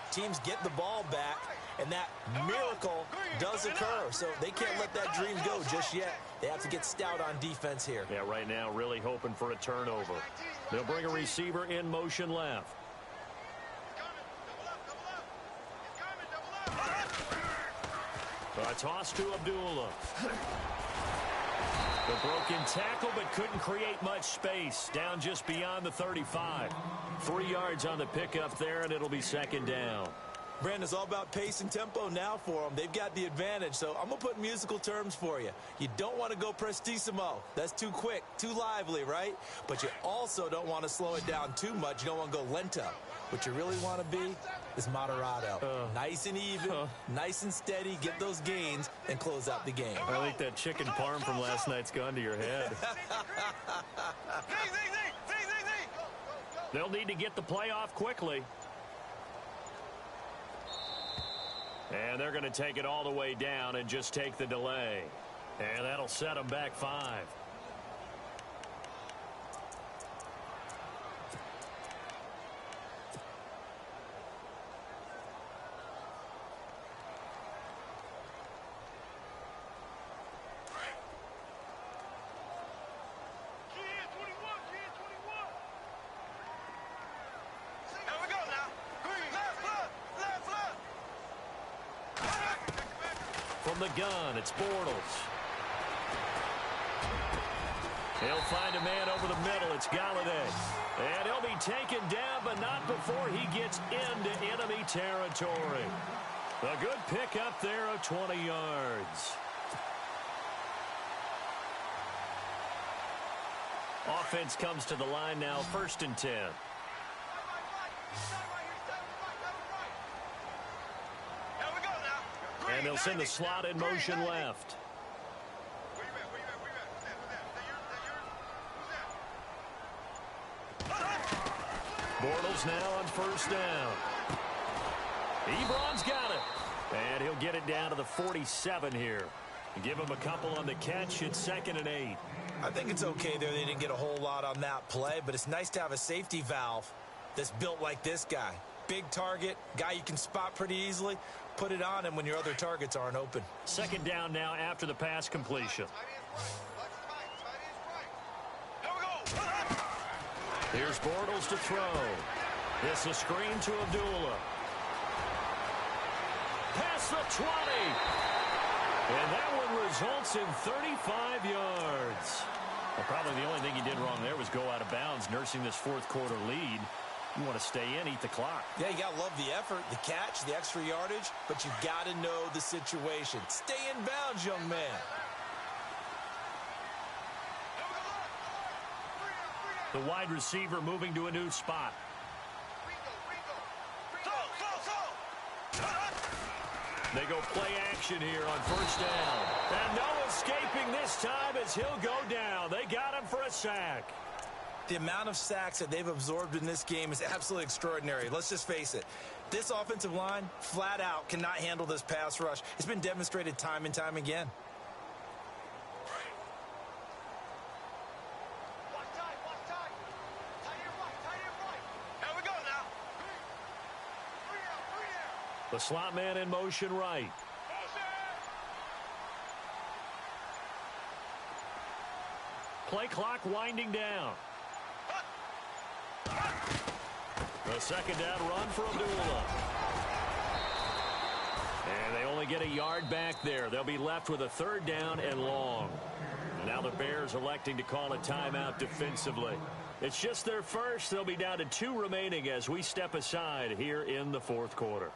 Teams get the ball back, and that miracle does occur. So they can't let that dream go just yet. They have to get stout on defense here. Yeah, right now really hoping for a turnover. They'll bring a receiver in motion left. A toss to Abdullah. The broken tackle, but couldn't create much space. Down just beyond the 35. 3 yards on the pickup there, and it'll be 2nd down. Brandon, it's all about pace and tempo now for them. They've got the advantage, so I'm going to put musical terms for you. You don't want to go prestissimo. That's too quick, too lively, right? But you also don't want to slow it down too much. You don't want to go lento. What you really want to be is moderato. Nice and even, nice and steady, get those gains, and close out the game. I think that chicken parm from last night's gone to your head. They'll need to get the play off quickly. And they're going to take it all the way down and just take the delay. And that'll set them back 5. from the gun. It's Bortles. He'll find a man over the middle. It's Galladay. And he'll be taken down, but not before he gets into enemy territory. A good pickup there of 20 yards. Offense comes to the line now, 1st and 10. And they'll send the slot in motion left. Bortles now on 1st down. Ebron's got it. And he'll get it down to the 47 here. Give him a couple on the catch. It's 2nd and 8. I think it's okay there. They didn't get a whole lot on that play, but it's nice to have a safety valve that's built like this guy. Big target, guy you can spot pretty easily. Put it on him when your other targets aren't open. 2nd down now after the pass completion. Here's Bortles to throw. It's a screen to Abdullah. Past the 20. And that one results in 35 yards. Well, probably the only thing he did wrong there was go out of bounds, nursing this 4th quarter lead. You want to stay in, eat the clock. Yeah, you got to love the effort, the catch, the extra yardage, but you got to know the situation. Stay in bounds, young man. The wide receiver moving to a new spot. They go play action here on 1st down. And no escaping this time as he'll go down. They got him for a sack. The amount of sacks that they've absorbed in this game is absolutely extraordinary. Let's just face it. This offensive line, flat out, cannot handle this pass rush. It's been demonstrated time and time again. The slot man in motion right. Play clock winding down. The 2nd down run for Abdullah. And they only get a yard back there. They'll be left with a 3rd down and long. Now the Bears electing to call a timeout defensively. It's just their first. They'll be down to 2 remaining as we step aside here in the 4th quarter.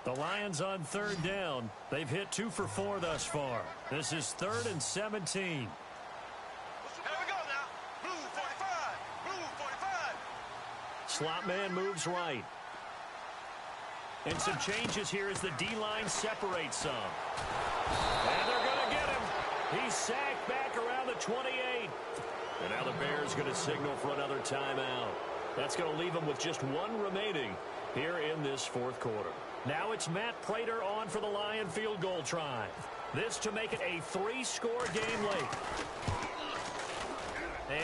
The Lions on 3rd down. They've hit 2 for 4 thus far. This is 3rd and 17. Here we go now. Blue 45. Blue 45. Slot man moves right. And some changes here as the D-line separates some. And they're going to get him. He's sacked back around the 28. And now the Bears going to signal for another timeout. That's going to leave them with just 1 remaining here in this 4th quarter. Now it's Matt Prater on for the Lion field goal try. This to make it a 3-score game late.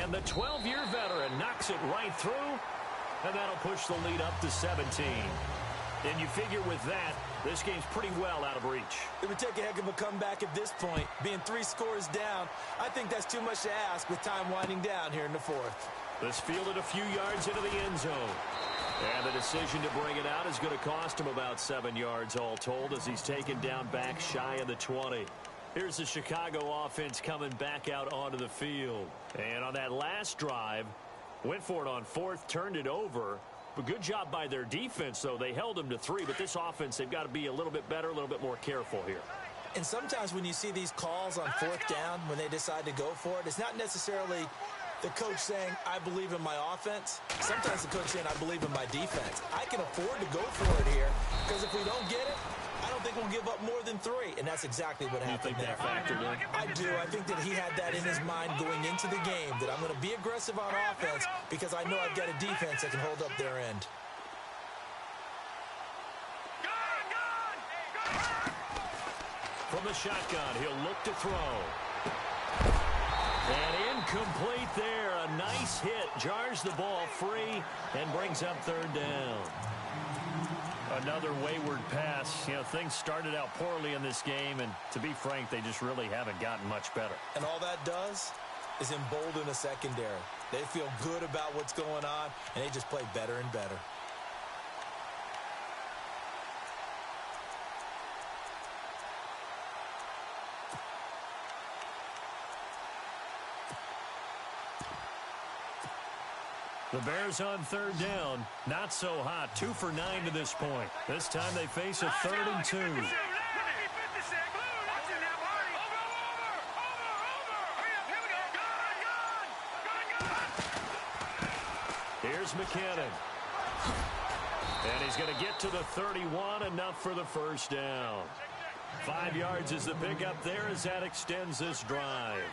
And the 12-year veteran knocks it right through, and that'll push the lead up to 17. And you figure with that, this game's pretty well out of reach. It would take a heck of a comeback at this point. Being 3 scores down, I think that's too much to ask with time winding down here in the 4th. This fielded a few yards into the end zone. And the decision to bring it out is going to cost him about 7 yards all told as he's taken down back shy of the 20. Here's the Chicago offense coming back out onto the field. And on that last drive, went for it on 4th, turned it over. But good job by their defense, though. They held them to 3, but this offense, they've got to be a little bit better, a little bit more careful here. And sometimes when you see these calls on 4th down, when they decide to go for it, it's not necessarily the coach saying, I believe in my offense. Sometimes the coach saying, I believe in my defense. I can afford to go for it here because if we don't get it, I don't think we'll give up more than 3. And that's exactly what happened there. You think that factored in? I do. I think that he had that in his mind going into the game, that I'm going to be aggressive on offense because I know I've got a defense that can hold up their end. From the shotgun, he'll look to throw. And incomplete there. A nice hit. Jars the ball free and brings up 3rd down. Another wayward pass. You know, things started out poorly in this game, and to be frank, they just really haven't gotten much better. And all that does is embolden the secondary. They feel good about what's going on, and they just play better and better. The Bears on third down. Not so hot. 2 for 9 to this point. This time they face a 3rd and 2. Here's McKinnon. And he's going to get to the 31, enough for the first down. 5 yards is the pickup there as that extends this drive.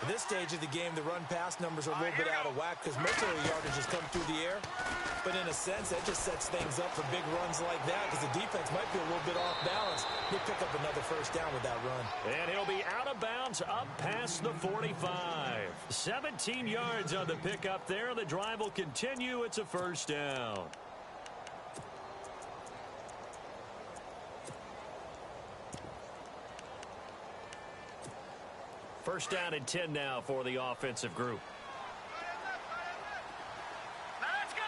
At this stage of the game, the run-pass numbers are a little bit out of whack because most of the yardage has come through the air. But in a sense, that just sets things up for big runs like that because the defense might be a little bit off balance. They pick up another first down with that run. And he'll be out of bounds up past the 45. 17 yards on the pickup there. The drive will continue. It's a first down. First down and 10 now for the offensive group. Let's go.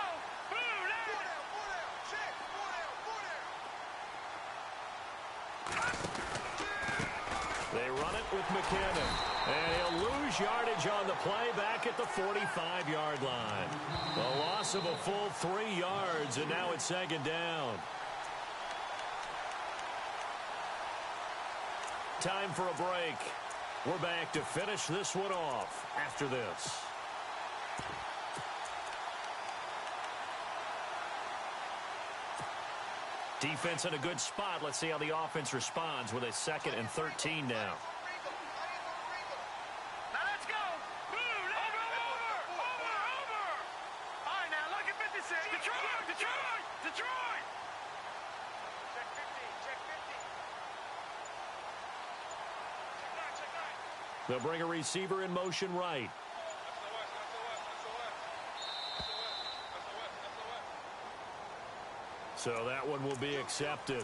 They run it with McKinnon. And he'll lose yardage on the play back at the 45-yard line. The loss of a full 3 yards, and now it's second down. Time for a break. We're back to finish this one off after this. Defense in a good spot. Let's see how the offense responds with a 2nd and 13 now. Now let's go. Over. All right, now look at 56. Detroit. Check 50. They'll bring a receiver in motion right. So that one will be accepted.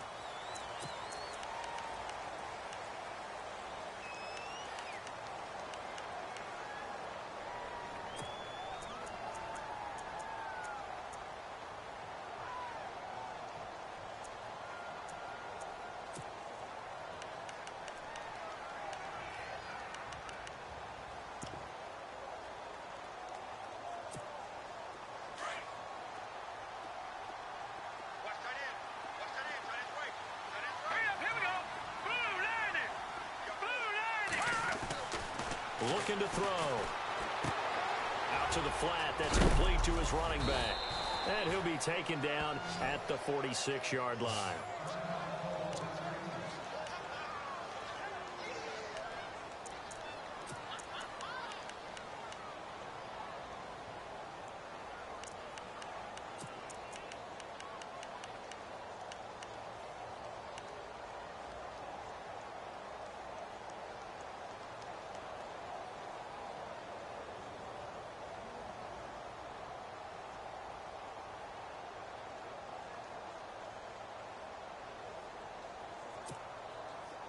Looking to throw. Out to the flat. That's complete to his running back. And he'll be taken down at the 46-yard line.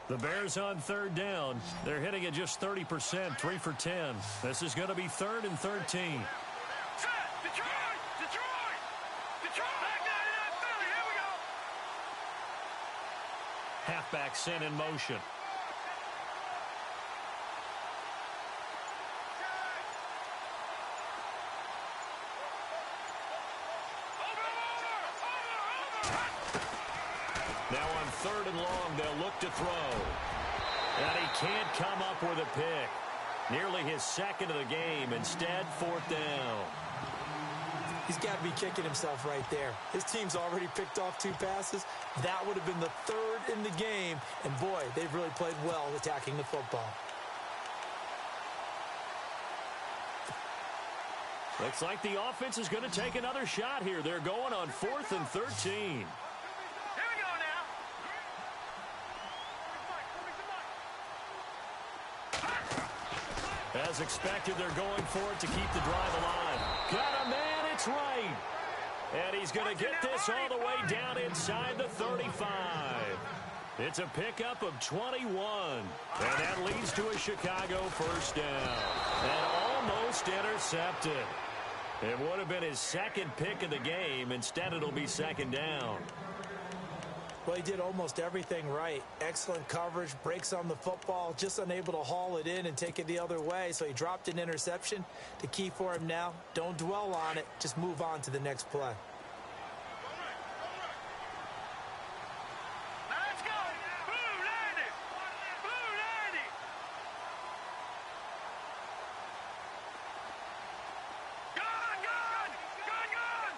The Bears on third down. They're hitting at just 30%, 3 for 10. This is going to be 3rd and 13. Detroit. Back 99 Philly. Here we go. Halfback sent in motion. Now on 3rd and long, they'll look to throw. And he can't come up with a pick. Nearly his 2nd of the game. Instead, 4th down. He's got to be kicking himself right there. His team's already picked off 2 passes. That would have been the 3rd in the game. And, boy, they've really played well attacking the football. Looks like the offense is going to take another shot here. They're going on 4th and 13. As expected, they're going for it to keep the drive alive. Got a man, it's right. And he's going to get this all the way down inside the 35. It's a pickup of 21. And that leads to a Chicago first down. And all Almost intercepted. It would have been his second pick of the game. Instead, it'll be second down. Well, he did almost everything right. Excellent coverage, breaks on the football, just unable to haul it in and take it the other way. So he dropped an interception. The key for him now, don't dwell on it. Just move on to the next play. Let's go. Blue lady. Blue lady. Gun, gun. Gun, gun.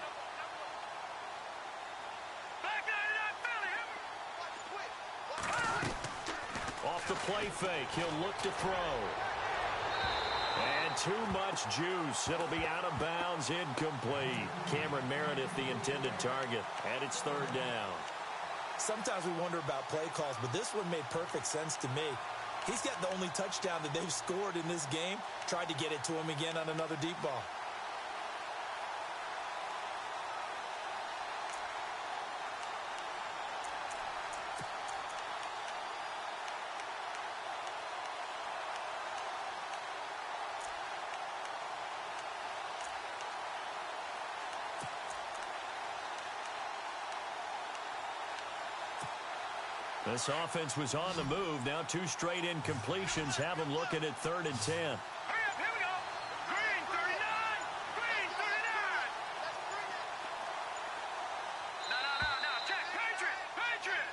Back out of that belly. Off the play fake, he'll look to throw. And too much juice. It'll be out of bounds, incomplete. Cameron Meredith, the intended target, and it's third down. Sometimes we wonder about play calls, but this one made perfect sense to me. He's got the only touchdown that they've scored in this game. Tried to get it to him again on another deep ball. This offense was on the move. Now two straight incompletions have them looking at 3rd and 10. Hurry up, here we go. Green 39. Green 39. No. Check. Patriot. Patriot.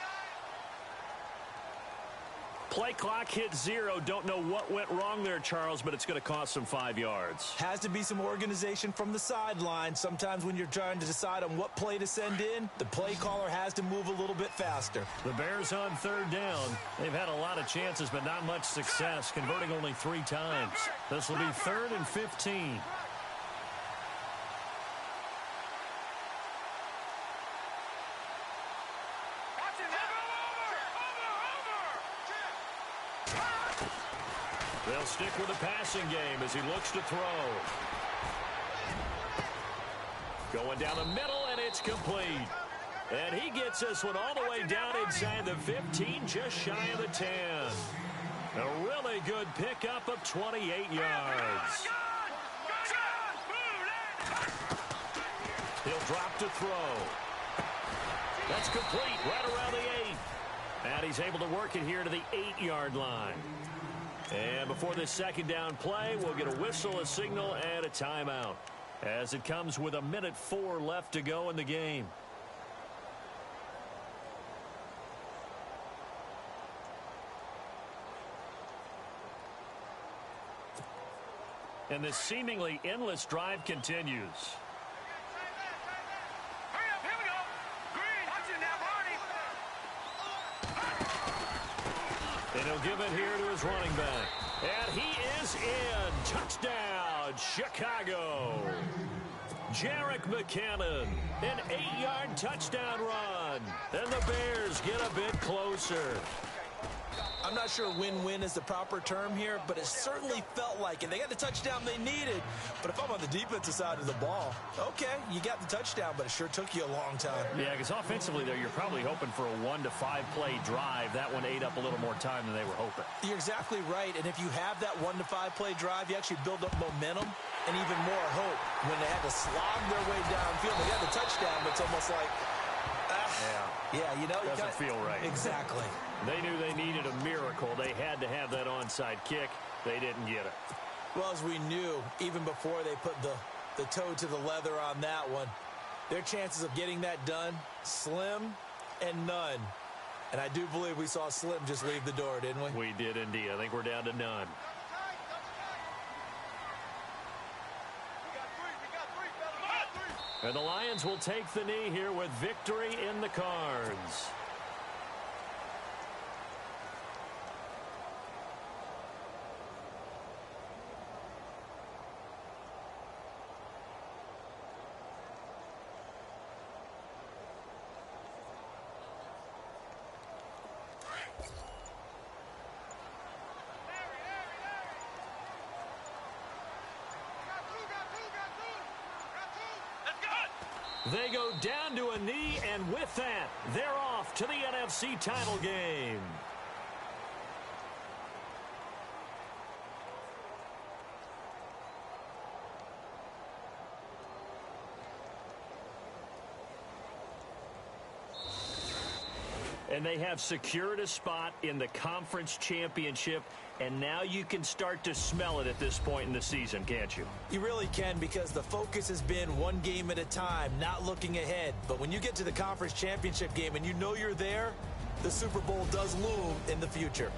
Play clock hit 0. Don't know what went wrong there, Charles, but it's going to cost them 5 yards. Has to be some organization from the sideline. Sometimes when you're trying to decide on what play to send in, the play caller has to move a little bit faster. The Bears on 3rd down. They've had a lot of chances, but not much success, converting only 3 times. This will be 3rd and 15. Watch it now. Over. They'll stick with the passing game as he looks to throw. Going down the middle, and it's complete. And he gets this one all the way down inside the 15, just shy of the 10. A really good pickup of 28 yards. He'll drop to throw. That's complete right around the 8. And he's able to work it here to the 8-yard line. And before this second down play, we'll get a whistle, a signal, and a timeout, as it comes with 1:04 left to go in the game. And this seemingly endless drive continues. Hurry up, here we go. Green. Watch it now, Barney. And he'll give it here to his running back. And he is in. Touchdown, Chicago. Jerick McKinnon, an 8-yard touchdown run. And the Bears get a bit closer. I'm not sure win-win is the proper term here, but it certainly felt like it. They got the touchdown they needed, but if I'm on the defensive side of the ball, okay, you got the touchdown, but it sure took you a long time. Yeah, because offensively, there, you're probably hoping for a 1 to 5 play drive. That one ate up a little more time than they were hoping. You're exactly right, and if you have that 1 to 5 play drive, you actually build up momentum and even more hope. When they had to slog their way downfield, they got the touchdown, but it's almost like, yeah, you know, doesn't feel right. Exactly. They knew they needed a miracle. They had to have that onside kick. They didn't get it. Well, as we knew, even before they put the toe to the leather on that one, their chances of getting that done, slim and none. And I do believe we saw Slim just leave the door, didn't we? We did indeed. I think we're down to none. And the Lions will take the knee here with victory in the cards. They go down to a knee, and with that, they're off to the NFC title game. And they have secured a spot in the conference championship, and now you can start to smell it at this point in the season, can't you? You really can, because the focus has been one game at a time, not looking ahead. But when you get to the conference championship game and you know you're there, the Super Bowl does loom in the future.